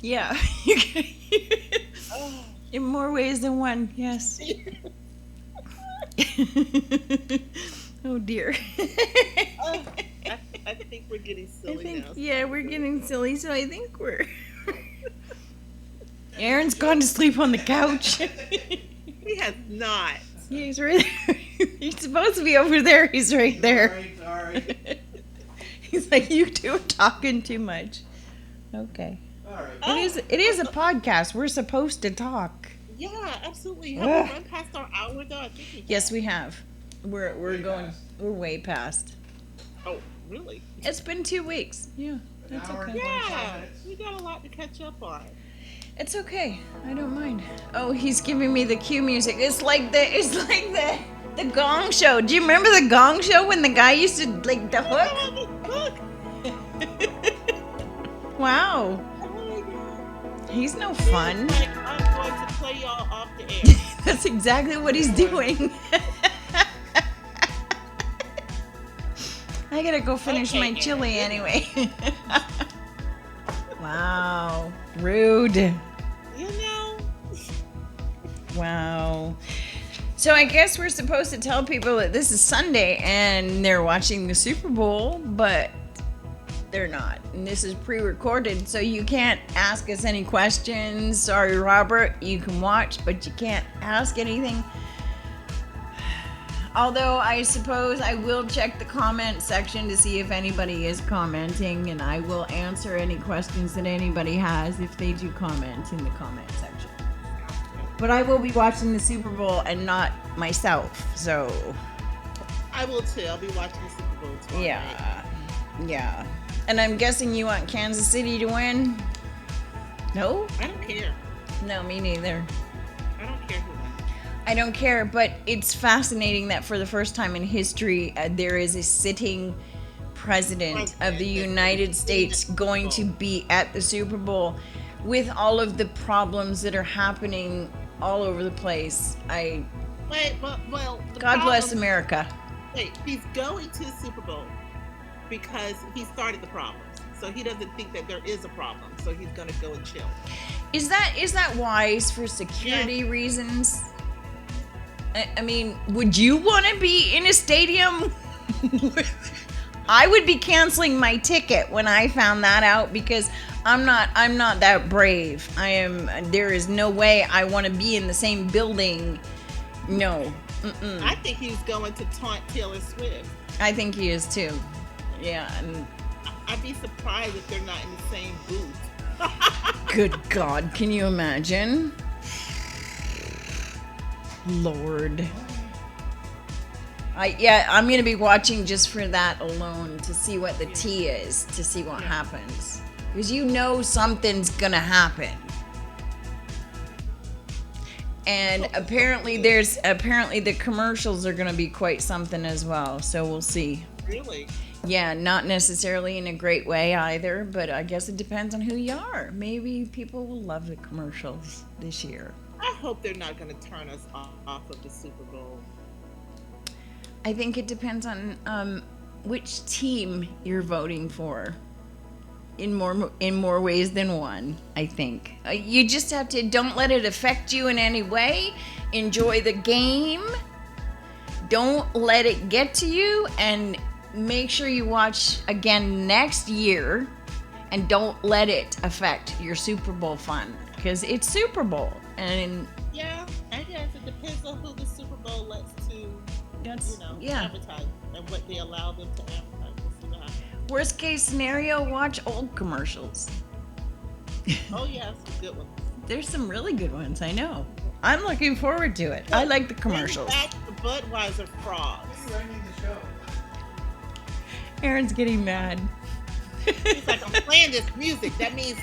Yeah. You can. Oh. In more ways than one, yes. Oh dear. Oh, I think we're getting silly now. Yeah, we're getting silly, so I think we're. Aaron's gone to sleep on the couch. He has not. Yeah, he's right there. He's supposed to be over there. He's right there. Alright. He's like, you two are talking too much. Okay. Alright. It is a podcast. We're supposed to talk. Yeah, absolutely. Have Ugh. we run past our hour though? I think we have. Yes, we have. We're Way going. past. We're way past. Oh, really? It's been 2 weeks. Yeah, An that's hour and okay. 25 Yeah, minutes. we got a lot to catch up on. It's okay. I don't mind. Oh, he's giving me the cue music. It's like the Gong Show. Do you remember the Gong Show when the guy used to like the hook? Look. Wow, Oh my god. he's no fun. Like, I'm going to play y'all off the air. That's exactly what he's doing. I gotta go finish Okay, my chili anyway. Wow, rude. You know? Wow. So I guess we're supposed to tell people that this is Sunday and they're watching the Super Bowl, but they're not. And this is pre-recorded, so you can't ask us any questions. Sorry, Robert. You can watch, but you can't ask anything. Although I suppose I will check the comment section to see if anybody is commenting, and I will answer any questions that anybody has if they do comment in the comment section. But I will be watching the Super Bowl and not myself, so I will too. I'll be watching the Super Bowl tomorrow night. yeah. And I'm guessing you want Kansas City to win? No? I don't care. No, me neither. I don't care who wins. I don't care, but it's fascinating that for the first time in history, there is a sitting president of the United States going to be at the Super Bowl with all of the problems that are happening all over the place. Wait, well, the God bless problem- America. Wait, he's going to the Super Bowl because he started the problems. So he doesn't think that there is a problem. So he's gonna go and chill. Is that wise for security reasons? I mean, would you want to be in a stadium? I would be canceling my ticket when I found that out because I'm not that brave. There is no way I want to be in the same building. No. Mm-mm. I think he's going to taunt Taylor Swift. I think he is too. Yeah. And I'd be surprised if they're not in the same booth. good God, can you imagine? Lord. I'm gonna be watching just for that alone to see what the tea is, to see what happens. Because you know something's gonna happen. And apparently the commercials are gonna be quite something as well, so we'll see. Really? Yeah, not necessarily in a great way either, but I guess it depends on who you are. Maybe people will love the commercials this year. I hope they're not going to turn us off of the Super Bowl. I think it depends on which team you're voting for. In more ways than one, I think. You just have to don't let it affect you in any way. Enjoy the game. Don't let it get to you, and make sure you watch again next year, and don't let it affect your Super Bowl fun because it's Super Bowl. And yeah, I guess it depends on who the Super Bowl lets to, advertise and what they allow them to advertise. We'll see what happens. Worst case scenario, watch old commercials. Oh yeah, some good ones. There's some really good ones, I know. I'm looking forward to it. I like the commercials. Bring back the Budweiser frogs. Who's running the show? Aaron's getting mad. He's like, I'm playing this music. That means